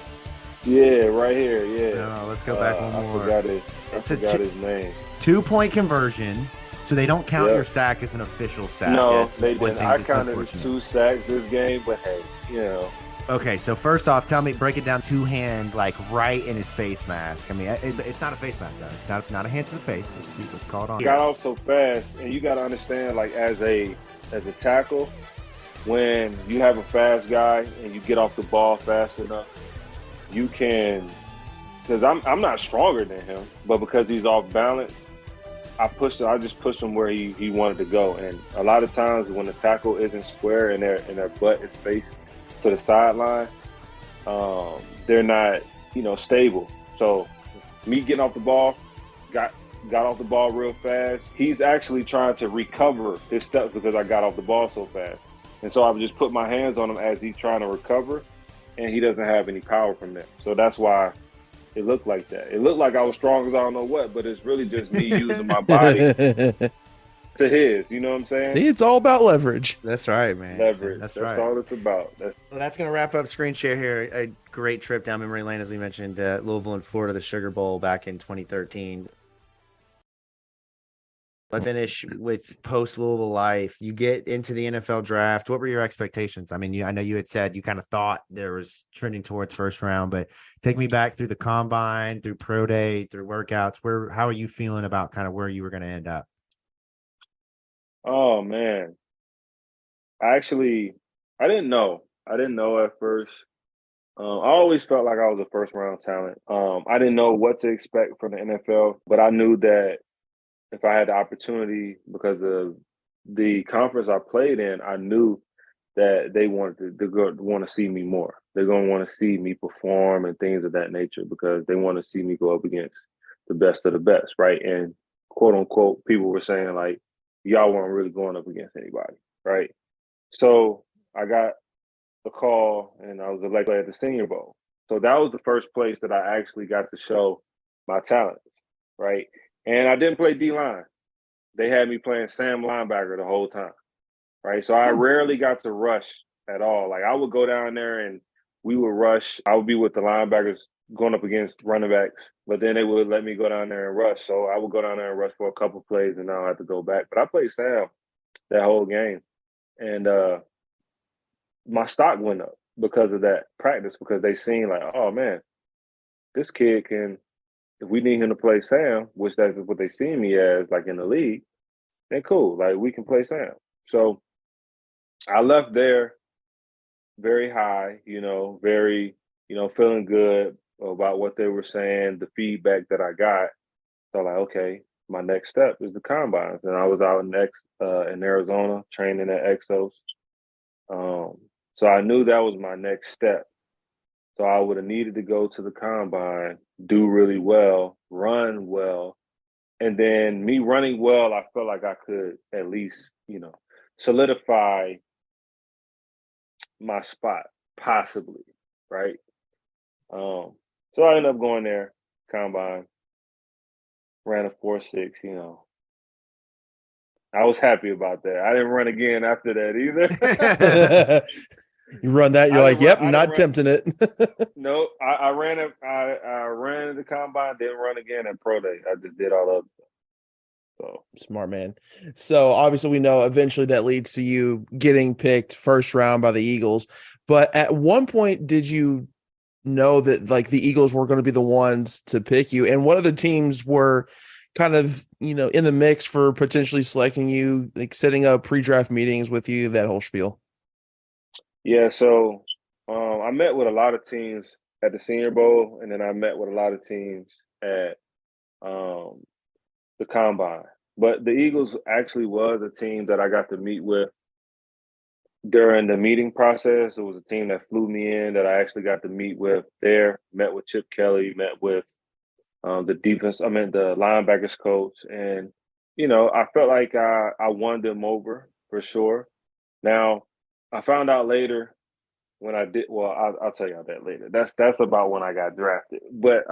Yeah, right here. Yeah. No, let's go back one more. I forgot his name. 2-point conversion, so they don't count your sack as an official sack. No, they didn't. I counted as 2 sacks this game, but hey, you know. Okay, so first off, break it down 2-hand, like right in his face mask. I mean, it's not a face mask, though. It's not a hand to the face. It's called on. He got off so fast, and you got to understand, like as a tackle, when you have a fast guy and you get off the ball fast enough, you can, because I'm not stronger than him, but because he's off balance, I just pushed him where he wanted to go. And a lot of times when the tackle isn't square and their butt is faced to the sideline, they're not, stable. So me getting off the ball, got off the ball real fast. He's actually trying to recover his steps because I got off the ball so fast. And so I would just put my hands on him as he's trying to recover, and he doesn't have any power from there. So that's why it looked like that. It looked like I was strong as I don't know what, but it's really just me using my body to his. You know what I'm saying? See, it's all about leverage. That's right, man. Leverage. That's right. That's all it's about. That's going to wrap up Screen Share here. A great trip down memory lane, as we mentioned, Louisville and Florida, the Sugar Bowl back in 2013. Let's finish with post-Louisville life. You get into the NFL draft. What were your expectations? I mean, I know you had said you kind of thought there was trending towards first round, but take me back through the combine, through pro day, through workouts. How are you feeling about kind of where you were going to end up? Oh, man. I didn't know. I didn't know at first. I always felt like I was a first-round talent. I didn't know what to expect from the NFL, but I knew that if I had the opportunity, because of the conference I played in, I knew that they wanted to see me more. They're going to want to see me perform and things of that nature because they want to see me go up against the best of the best, right? And quote unquote, people were saying like, y'all weren't really going up against anybody, right? So I got a call and I was elected at the Senior Bowl. So that was the first place that I actually got to show my talents, right? And I didn't play D-line. They had me playing Sam linebacker the whole time, right? So I rarely got to rush at all. Like I would go down there and we would rush. I would be with the linebackers going up against running backs, but then they would let me go down there and rush. So I would go down there and rush for a couple plays and now I have to go back. But I played Sam that whole game. And my stock went up because of that practice, because they seen like, oh man, this kid can, if we need him to play Sam, which that's what they see me as, like in the league, then cool. Like we can play Sam. So I left there very high, very, feeling good about what they were saying, the feedback that I got. So like, okay, my next step is the combines. And I was out in Arizona training at Exos. So I knew that was my next step. So I would have needed to go to the combine, do really well, run well, And then me running well, I felt like I could at least, solidify my spot, possibly, right? So I ended up going there, combine, ran a 4.6, I was happy about that. I didn't run again after that either. You run that, you're like, yep, not tempting it. No, I ran it. I ran the combine, didn't run again at pro day. I just did all of it. So smart man. So obviously we know eventually that leads to you getting picked first round by the Eagles. But at one point, did you know that like the Eagles were going to be the ones to pick you? And what other teams were kind of, in the mix for potentially selecting you, like setting up pre-draft meetings with you, that whole spiel? Yeah, so I met with a lot of teams at the Senior Bowl, and then I met with a lot of teams at the Combine. But the Eagles actually was a team that I got to meet with during the meeting process. It was a team that flew me in that I actually got to meet with there, met with Chip Kelly, met with the linebackers coach. And, I felt like I won them over for sure. Now, I found out later when I did, well, I'll tell you that later. That's about when I got drafted. But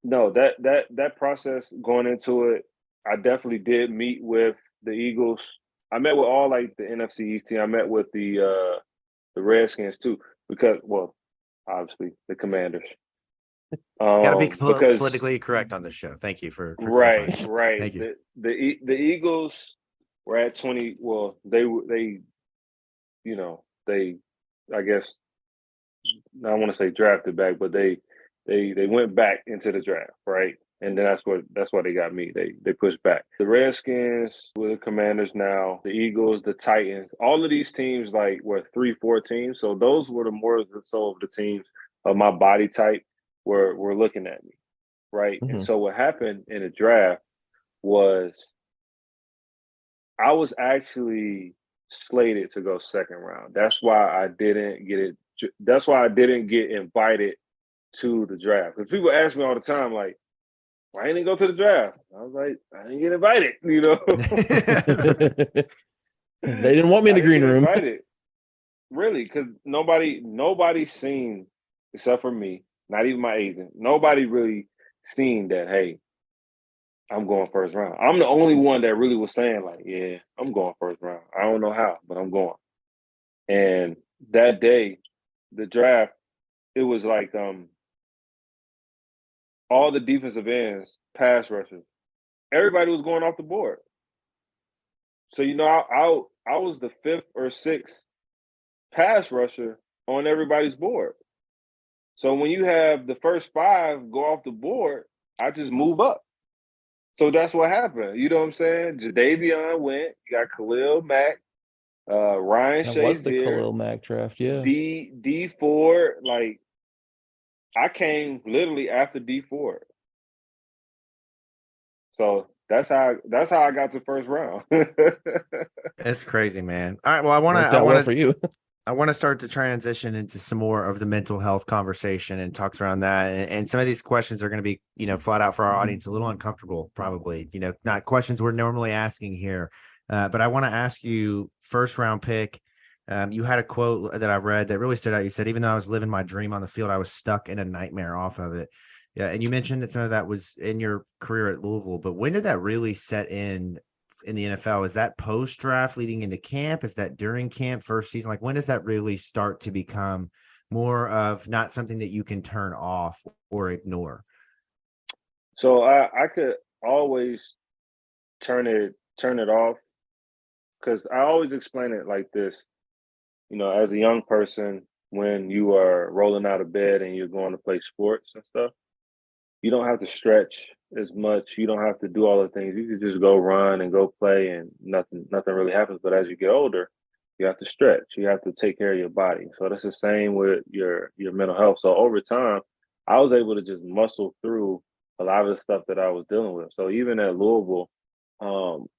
no, that process going into it, I definitely did meet with the Eagles. I met with all like the NFC East team. I met with the Redskins too, because obviously the Commanders. Got to be Because politically correct on this show. Thank you for clarifying. right. Thank you. The Eagles were at 20. Well, they I guess I don't want to say drafted back, but they went back into the draft, right? And then that's why they got me. They pushed back. The Redskins were the Commanders now, the Eagles, the Titans. All of these teams were 3-4 teams. So those were the more so of the teams of my body type were looking at me, right? Mm-hmm. And so what happened in the draft was I was actually slated to go second round. That's why I didn't get it. That's why I didn't get invited to the draft. Because people ask me all the time, like, why didn't you go to the draft? I was like, I didn't get invited, They didn't want me in the green room. Invited. Really, because nobody seen, except for me, not even my agent, nobody really seen that, hey, I'm going first round. I'm the only one that really was saying, like, yeah, I'm going first round. I don't know how, but I'm going. And that day, the draft, it was like all the defensive ends, pass rushers, everybody was going off the board. So, I was the 5th or 6th pass rusher on everybody's board. So when you have the first 5 go off the board, I just move up. So that's what happened. You know what I'm saying? Jadeveon went. You got Khalil Mack, Ryan That Shazier. was the Khalil Mack draft, yeah. D Ford. I came literally after D Ford. So that's how I got to first round. That's crazy, man. All right. Well, I want to start to transition into some more of the mental health conversation and talks around that. And some of these questions are going to be, flat out for our audience, a little uncomfortable, probably, not questions we're normally asking here. But I want to ask you, first round pick. You had a quote that I read that really stood out. You said, even though I was living my dream on the field, I was stuck in a nightmare off of it. Yeah. And you mentioned that some of that was in your career at Louisville, but when did that really set in the NFL? Is that post draft leading into camp? Is that during camp, first season? Like, when does that really start to become more of not something that you can turn off or ignore? So I could always turn it off, because I always explain it like this. As a young person, when you are rolling out of bed and you're going to play sports and stuff, you don't have to stretch as much. You don't have to do all the things. You can just go run and go play and nothing really happens. But as you get older, you have to stretch. You have to take care of your body. So that's the same with your mental health. So over time, I was able to just muscle through a lot of the stuff that I was dealing with. So even at Louisville,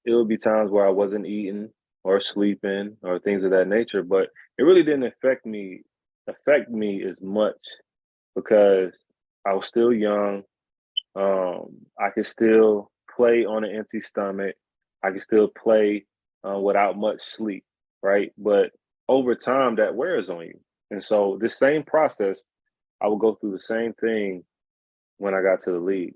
it would be times where I wasn't eating or sleeping or things of that nature, but it really didn't affect me as much because I was still young. I could still play on an empty stomach. I could still play without much sleep, right? But over time, that wears on you. And so this same process, I would go through the same thing when I got to the league,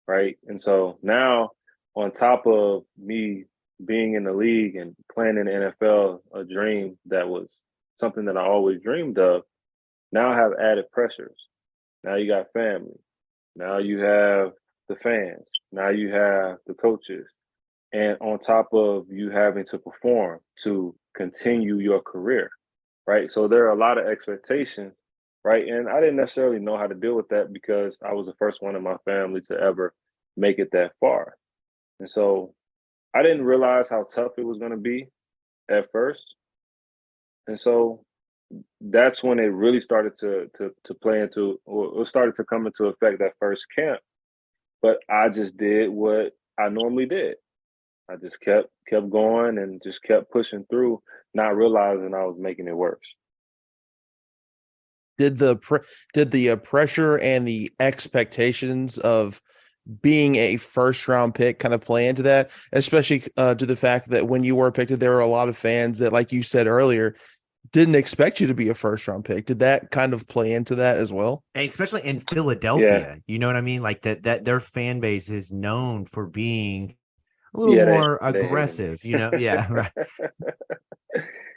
right? And so now, on top of me being in the league and playing in the NFL, a dream that was something that I always dreamed of, now I have added pressures. Now you got family. Now you have the fans. Now you have the coaches. And on top of you having to perform to continue your career, right? So there are a lot of expectations, right? And I didn't necessarily know how to deal with that because I was the first one in my family to ever make it that far. And so I didn't realize how tough it was going to be at first. And so that's when it really started to play into, or it started to come into effect that first camp. But I just did what I normally did. I just kept going and just kept pushing through, not realizing I was making it worse. Did the pressure and the expectations of being a first round pick kind of play into that, especially to the fact that when you were picked, there were a lot of fans that, like you said earlier, didn't expect you to be a first round pick. Did that kind of play into that as well? And especially in Philadelphia, you know what I mean? Like that their fan base is known for being a little more They hated me. aggressive, you know? Yeah, right.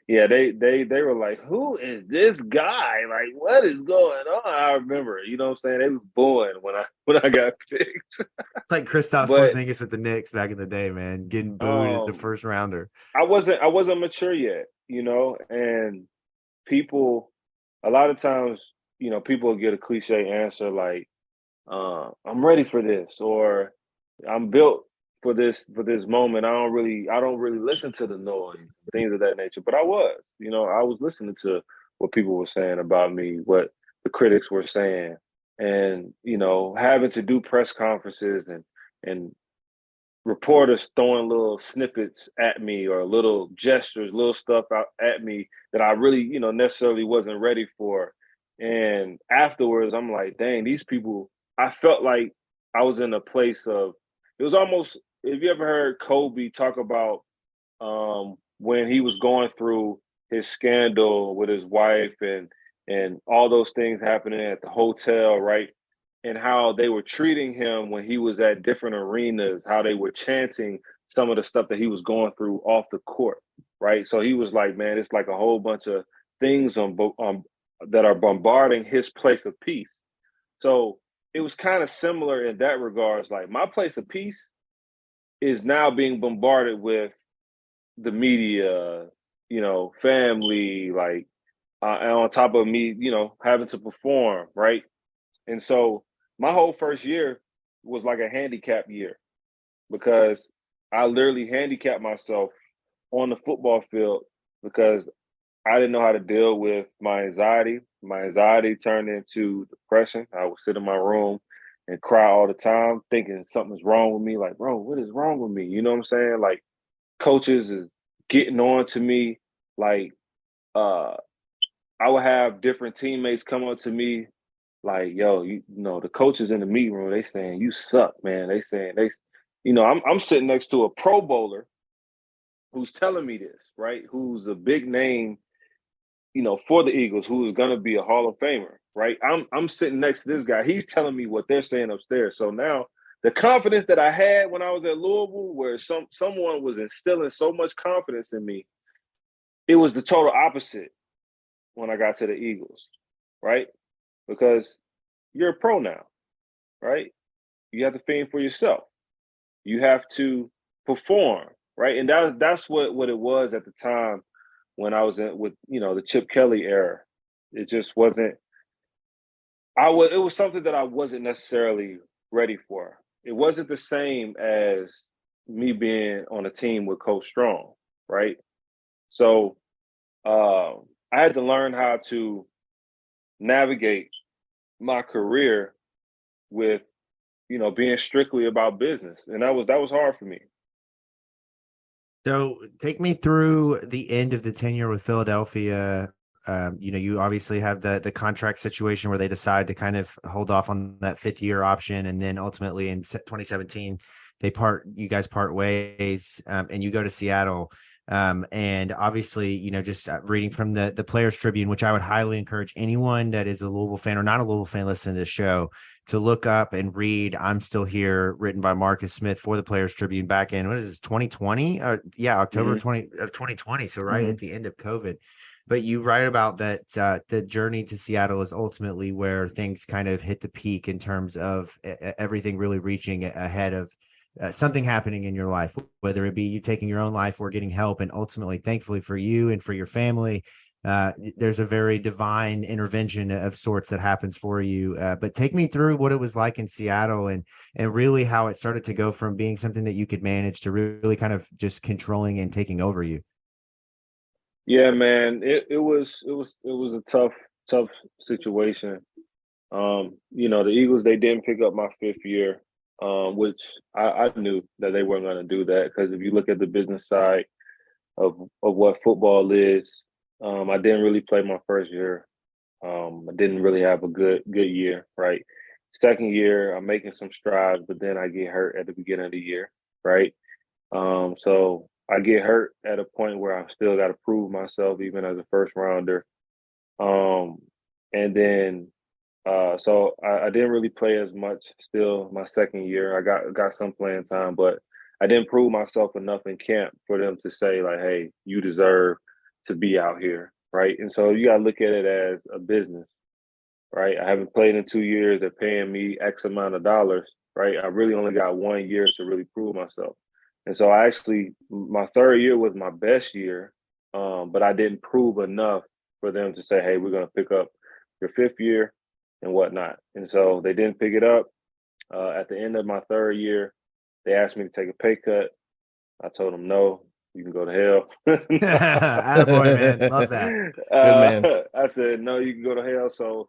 Yeah, they were like, "Who is this guy? Like, what is going on?" I remember, you know what I'm saying? They was booing when I got picked. It's like Kristaps But Porzingis with the Knicks back in the day, man, getting booed as a um first rounder. I wasn't mature yet, you know, and people a lot of times, you know, people get a cliche answer like, I'm ready for this, or I'm built for this moment. I don't really listen to the noise, things of that nature. But I was listening to what people were saying about me, what the critics were saying, and having to do press conferences and reporters throwing little snippets at me or little gestures, little stuff out at me that I really, necessarily wasn't ready for. And afterwards, I'm like, dang, these people, I felt like I was in a place of, it was almost, if you ever heard Kobe talk about when he was going through his scandal with his wife and all those things happening at the hotel, right? And how they were treating him when he was at different arenas, how they were chanting some of the stuff that he was going through off the court, right? So he was like, man, it's like a whole bunch of things that are bombarding his place of peace. So it was kind of similar in that regards. Like my place of peace is now being bombarded with the media, family, like, and on top of me, having to perform, right? And so my whole first year was like a handicap year because I literally handicapped myself on the football field because I didn't know how to deal with my anxiety. My anxiety turned into depression. I would sit in my room and cry all the time, thinking something's wrong with me. Like, bro, what is wrong with me? You know what I'm saying? Like, coaches is getting on to me. Like, I would have different teammates come up to me like, yo, the coaches in the meeting room, they saying you suck, man. They saying I'm sitting next to a Pro Bowler who's telling me this, right? Who's a big name, for the Eagles, who is gonna be a Hall of Famer, right? I'm sitting next to this guy. He's telling me what they're saying upstairs. So now the confidence that I had when I was at Louisville, where someone was instilling so much confidence in me, it was the total opposite when I got to the Eagles, right? Because you're a pro now, right? You have to fend for yourself. You have to perform, right? And that's what it was at the time when I was with the Chip Kelly era. It just wasn't. It was something that I wasn't necessarily ready for. It wasn't the same as me being on a team with Coach Strong, right? So I had to learn how to navigate my career with being strictly about business, and that was hard for me. So take me through the end of the tenure with Philadelphia. You obviously have the contract situation where they decide to kind of hold off on that 5th-year option, and then ultimately in 2017 you guys part ways, and you go to Seattle. And obviously, just reading from the Players Tribune, which I would highly encourage anyone that is a Louisville fan or not a Louisville fan listening to this show to look up and read "I'm Still Here," written by Marcus Smith for the Players Tribune back in, what is this, 2020? October 2020. So right at the end of COVID. But you write about that the journey to Seattle is ultimately where things kind of hit the peak in terms of everything really reaching ahead of something happening in your life, whether it be you taking your own life or getting help. And ultimately, thankfully for you and for your family, there's a very divine intervention of sorts that happens for you. But take me through what it was like in Seattle and really how it started to go from being something that you could manage to really kind of just controlling and taking over you. Yeah, man, it was a tough situation. The Eagles, they didn't pick up my 5th year, which I knew that they weren't going to do that, because if you look at the business side of what football is, I didn't really play my 1st year. I didn't really have a good year, right? 2nd year, I'm making some strides, but then I get hurt at the beginning of the year, right? So I get hurt at a point where I still got to prove myself, even as a 1st rounder. And then, so I didn't really play as much still my 2nd year. I got some playing time, but I didn't prove myself enough in camp for them to say, like, hey, you deserve to be out here, right? And so you got to look at it as a business, right? I haven't played in 2 years. They're paying me X amount of dollars, right? I really only got 1 year to really prove myself. And so my 3rd year was my best year, but I didn't prove enough for them to say, hey, we're going to pick up your 5th year and whatnot. And so they didn't pick it up. At the end of my 3rd year, they asked me to take a pay cut. I told them, no, you can go to hell. Attaboy, man. Love that. Good man. I said, no, you can go to hell. So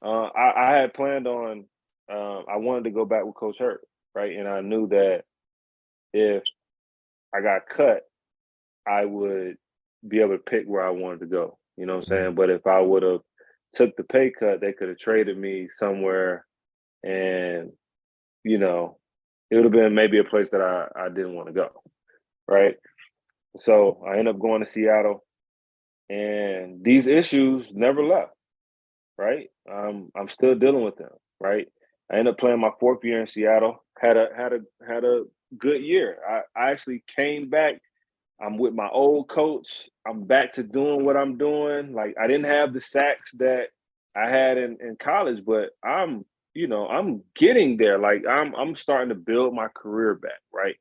I had planned on, I wanted to go back with Coach Hurt, right? And I knew that if I got cut, I would be able to pick where I wanted to go. You know what I'm saying? But if I would have took the pay cut, they could have traded me somewhere, and, it would have been maybe a place that I didn't want to go, right? So I ended up going to Seattle, and these issues never left, right? I'm still dealing with them, right? I ended up playing my 4th year in Seattle, had a good year. I actually came back. I'm with my old coach. I'm back to doing what I'm doing. Like, I didn't have the sacks that I had in college, but I'm getting there. Like, I'm starting to build my career back, right?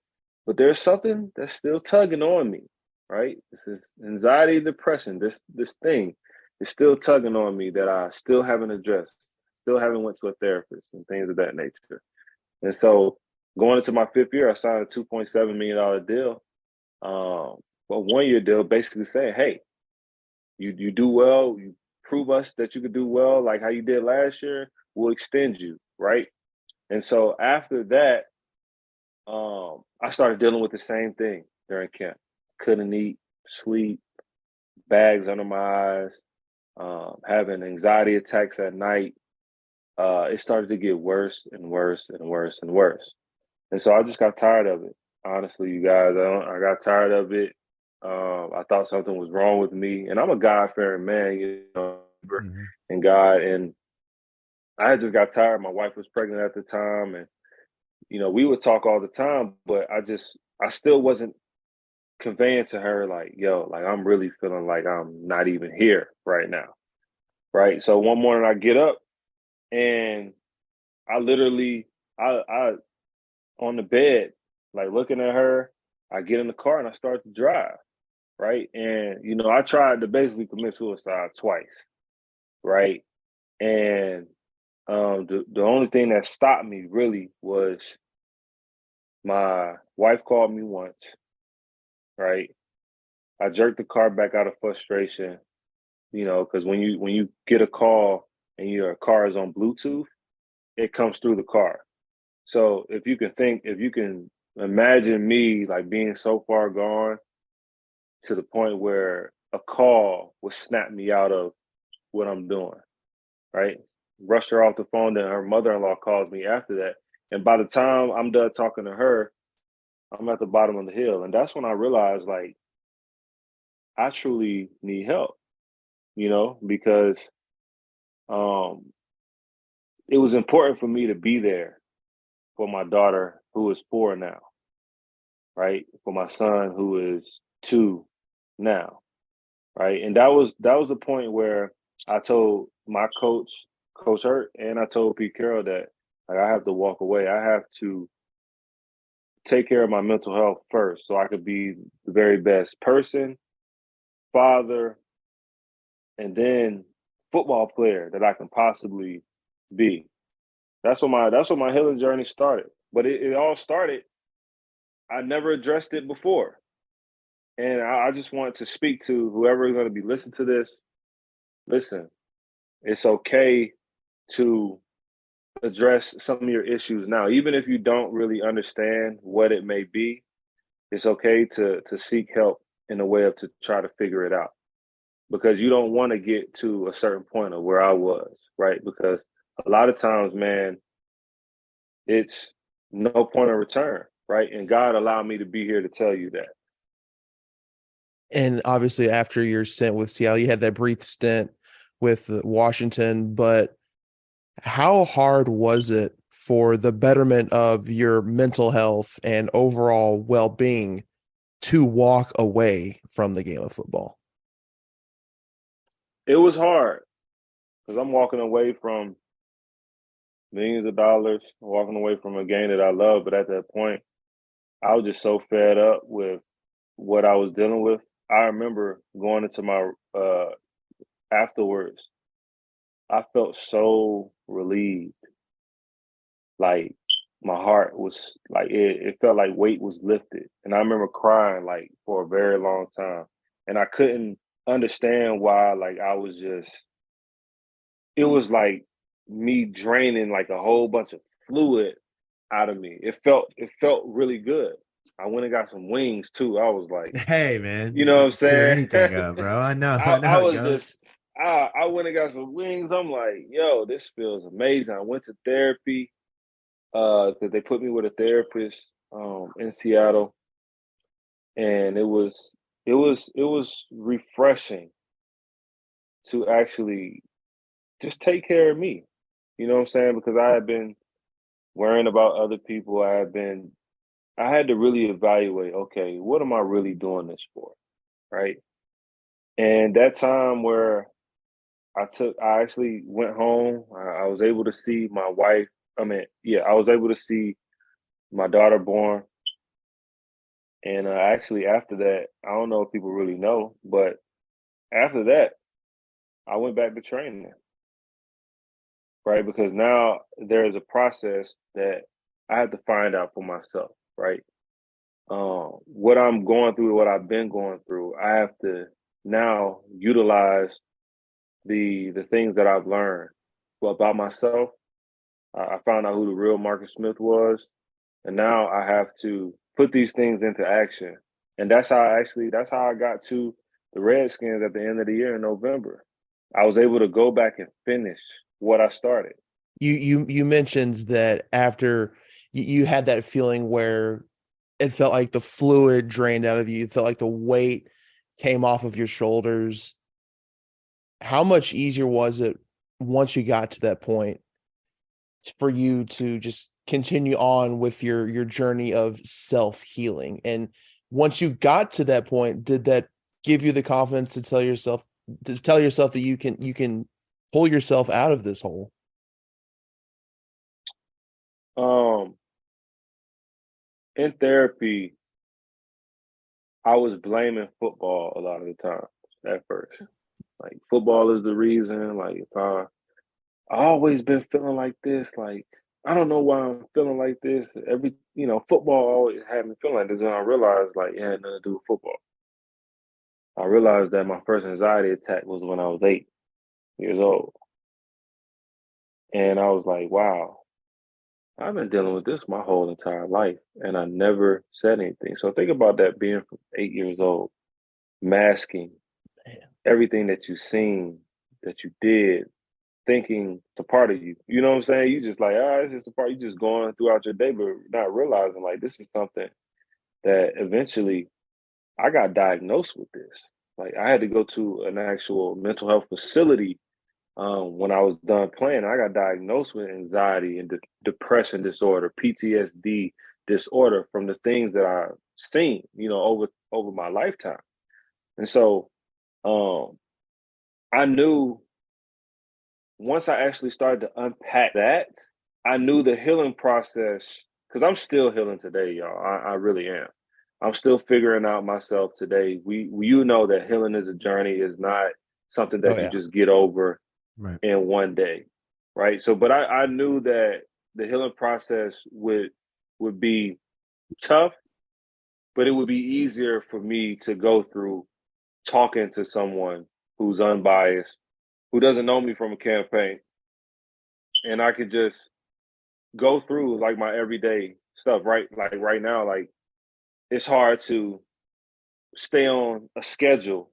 But there's something that's still tugging on me, right? This is anxiety, depression. This thing is still tugging on me that I still haven't addressed, still haven't went to a therapist and things of that nature. And so going into my 5th year, I signed a $2.7 million deal. A 1-year deal, basically saying, hey, you do well, you prove us that you could do well, like how you did last year, we'll extend you, right? And so after that, I started dealing with the same thing during camp. Couldn't eat, sleep, bags under my eyes, having anxiety attacks at night. It started to get worse and worse and worse and worse. And so I just got tired of it. Honestly, you guys, I got tired of it. I thought something was wrong with me, and I'm a God-fearing man, and God, and I just got tired. My wife was pregnant at the time, and we would talk all the time, but I still wasn't conveying to her, like, yo, like, I'm really feeling like I'm not even here right now, right? So one morning I get up, and I literally, I on the bed, like, looking at her, I get in the car and I start to drive, right? And, I tried to basically commit suicide twice, right? And the only thing that stopped me really was my wife called me once, right? I jerked the car back out of frustration, because when you get a call and your car is on Bluetooth, it comes through the car. So if you can imagine me, like, being so far gone to the point where a call would snap me out of what I'm doing, right? Rushed her off the phone, then her mother-in-law calls me after that. And by the time I'm done talking to her, I'm at the bottom of the hill. And that's when I realized, like, I truly need help, because it was important for me to be there for my daughter, who is 4 now, right? For my son, who is 2 now, right? And that was the point where I told my coach, Coach Hurt, and I told Pete Carroll that, like, I have to walk away. I have to take care of my mental health first so I could be the very best person, father, and then football player that I can possibly be. That's what my healing journey started. But it all started, I never addressed it before. And I just want to speak to whoever is going to be listening to this. Listen, it's okay to address some of your issues now. Even if you don't really understand what it may be, it's okay to seek help in a way of to try to figure it out. Because you don't want to get to a certain point of where I was, right? Because a lot of times, man, it's no point of return, right? And God allowed me to be here to tell you that. And obviously, after your stint with Seattle, you had that brief stint with Washington. But how hard was it for the betterment of your mental health and overall well-being to walk away from the game of football? It was hard because I'm walking away from millions of dollars, walking away from a game that I love. But at that point, I was just so fed up with what I was dealing with. I remember going into my afterwards, I felt so relieved. Like, my heart was like, it felt like weight was lifted. And I remember crying, like, for a very long time. And I couldn't understand why, like, it was like me draining like a whole bunch of fluid out of me. It felt really good. I went and got some wings too. I was like, Hey, man, you know what I'm screw saying? anything up, bro. I know I how it was goes. just, I went and got some wings. I'm like, yo, this feels amazing. I went to therapy because they put me with a therapist in Seattle, and it was refreshing to actually just take care of me. You know what I'm saying? Because I had been worrying about other people. I had to really evaluate, okay, what am I really doing this for? Right. And that time where I actually went home, I was able to see my wife. I was able to see my daughter born. And actually after that, I don't know if people really know, but after that, I went back to training. Right. Because now there is a process that I have to find out for myself. Right. What I'm going through, what I've been going through, I have to now utilize the things that I've learned about myself. I found out who the real Marcus Smith was, and now I have to put these things into action. And that's how I got to the Redskins at the end of the year in November. I was able to go back and finish what I started. You mentioned that after you had that feeling where it felt like the fluid drained out of you. It felt like the weight came off of your shoulders. How much easier was it once you got to that point for you to just continue on with your journey of self-healing? And once you got to that point, did that give you the confidence to tell yourself that you can pull yourself out of this hole? In therapy, I was blaming football a lot of the time at first. Like, football is the reason. Like, if I always been feeling like this, like, I don't know why I'm feeling like this. Football always had me feeling like this. And I realized, like, it had nothing to do with football. I realized that my first anxiety attack was when I was 8 years old. And I was like, wow, I've been dealing with this my whole entire life, and I never said anything. So think about that, being from 8 years old, masking everything that you've seen, that you did thinking it's a part of you. You know what I'm saying? You just like, it's just a part. You just going throughout your day, but not realizing like this is something that eventually I got diagnosed with this. Like I had to go to an actual mental health facility when I was done playing. I got diagnosed with anxiety and depression disorder, PTSD disorder from the things that I've seen, over my lifetime. And so I knew once I actually started to unpack that, I knew the healing process, because I'm still healing today, y'all. I really am. I'm still figuring out myself today. You know that healing is a journey, is not something that you just get over in one day, right? So, but I knew that the healing process would be tough, but it would be easier for me to go through talking to someone who's unbiased, who doesn't know me from a campaign, and I could just go through like my everyday stuff, right? Like right now, like it's hard to stay on a schedule,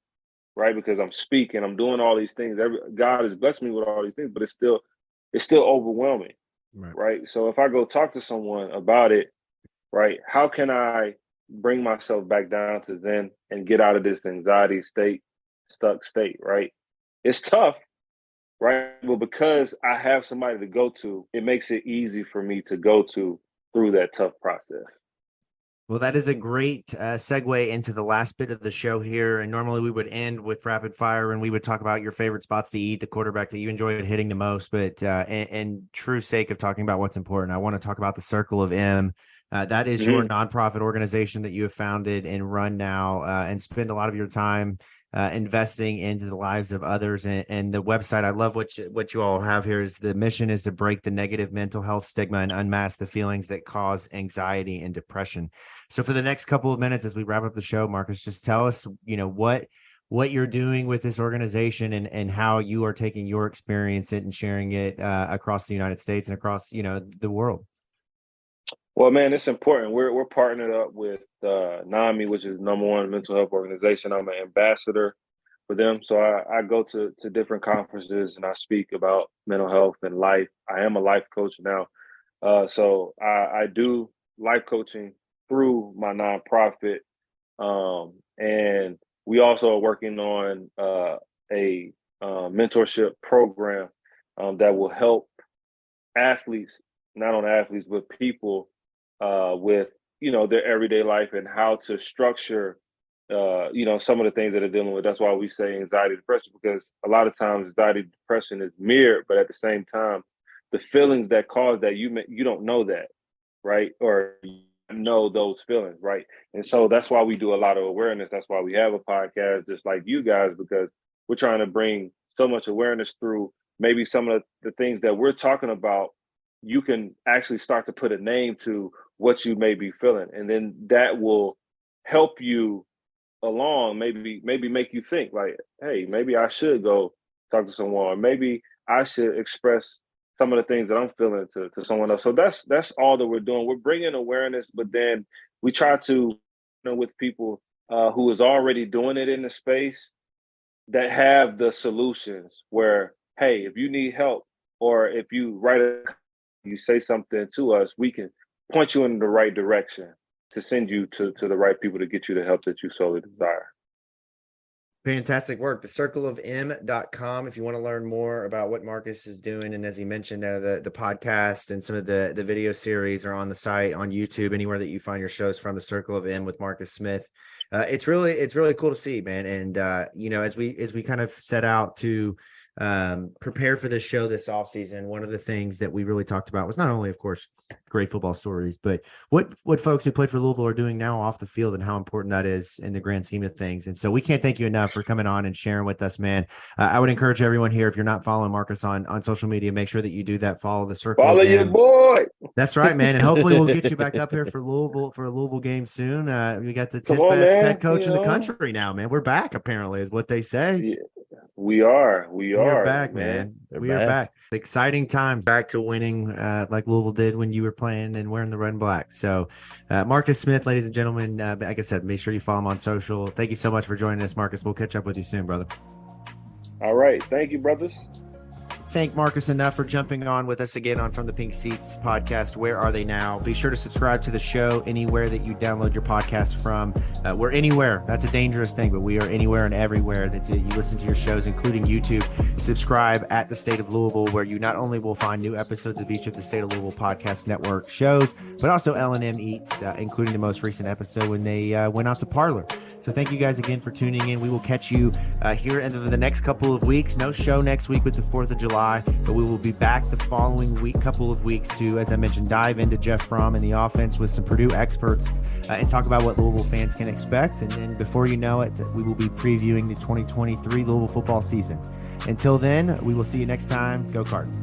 right? Because I'm speaking, I'm doing all these things. God has blessed me with all these things, but it's still overwhelming, right? So if I go talk to someone about it, right, how can I bring myself back down to Zen and get out of this anxiety stuck state, right? It's tough, right? But because I have somebody to go to, it makes it easy for me to go to through that tough process. Well, that is a great segue into the last bit of the show here. And normally we would end with rapid fire and we would talk about your favorite spots to eat, the quarterback that you enjoyed hitting the most. But in true sake of talking about what's important, I want to talk about the Circle of M. That is your nonprofit organization that you have founded and run now and spend a lot of your time investing into the lives of others. And the website, I love what you all have here, is the mission is to break the negative mental health stigma and unmask the feelings that cause anxiety and depression. So for the next couple of minutes, as we wrap up the show, Marcus, just tell us, what you're doing with this organization and how you are taking your experience and sharing it across the United States and across, the world. Well, man, it's important. We're partnered up with NAMI, which is #1 mental health organization. I'm an ambassador for them. So I go to different conferences and I speak about mental health and life. I am a life coach now. So I do life coaching through my nonprofit. And we also are working on a mentorship program that will help athletes, not only athletes, but people with, their everyday life and how to structure, some of the things that they're dealing with. That's why we say anxiety, depression, because a lot of times anxiety, depression is mirrored, but at the same time, the feelings that cause that, you don't know that, right? Or you know those feelings, right? And so that's why we do a lot of awareness. That's why we have a podcast just like you guys, because we're trying to bring so much awareness through maybe some of the things that we're talking about. You can actually start to put a name to what you may be feeling. And then that will help you along, maybe make you think like, hey, maybe I should go talk to someone, or maybe I should express some of the things that I'm feeling to someone else. So that's all that we're doing. We're bringing awareness, but then we try to, with people who is already doing it in the space that have the solutions where, hey, if you need help, or if you you say something to us, we can point you in the right direction to send you to the right people to get you the help that you solely desire. Fantastic work. thecircleofm.com if you want to learn more about what Marcus is doing. And as he mentioned, the podcast and some of the video series are on the site, on YouTube, anywhere that you find your shows from. The Circle of M with Marcus Smith. It's really cool to see, man. And as we kind of set out to prepare for this show this offseason, one of the things that we really talked about was not only, of course, great football stories, but what folks who played for Louisville are doing now off the field and how important that is in the grand scheme of things. And so we can't thank you enough for coming on and sharing with us, man. I would encourage everyone here, if you're not following Marcus on social media, make sure that you do that. Follow the Circle. Follow your boy. That's right, man. And hopefully we'll get you back up here for Louisville, for a Louisville game soon. We got the 10th best head coach in the country now, man. We're back, apparently, is what they say. Yeah. We are back, man. We are back. Exciting times, back to winning like Louisville did when you were playing and wearing the red and black. So Marcus Smith, ladies and gentlemen, like I said, make sure you follow him on social. Thank you so much for joining us, Marcus. We'll catch up with you soon, brother. All right. Thank you, brothers. Thank Marcus enough for jumping on with us again on From the Pink Seats podcast. Where are they now? Be sure to subscribe to the show anywhere that you download your podcast from. We're anywhere. That's a dangerous thing, but we are anywhere and everywhere that you listen to your shows, including YouTube. Subscribe at the State of Louisville, where you not only will find new episodes of each of the State of Louisville Podcast Network shows, but also L&M Eats, including the most recent episode when they went out to Parlor. So thank you guys again for tuning in. We will catch you here in the next couple of weeks. No show next week with the 4th of July. But we will be back the following couple of weeks to, as I mentioned, dive into Jeff Fromm and the offense with some Purdue experts and talk about what Louisville fans can expect. And then before you know it, we will be previewing the 2023 Louisville football season. Until then, we will see you next time. Go Cards.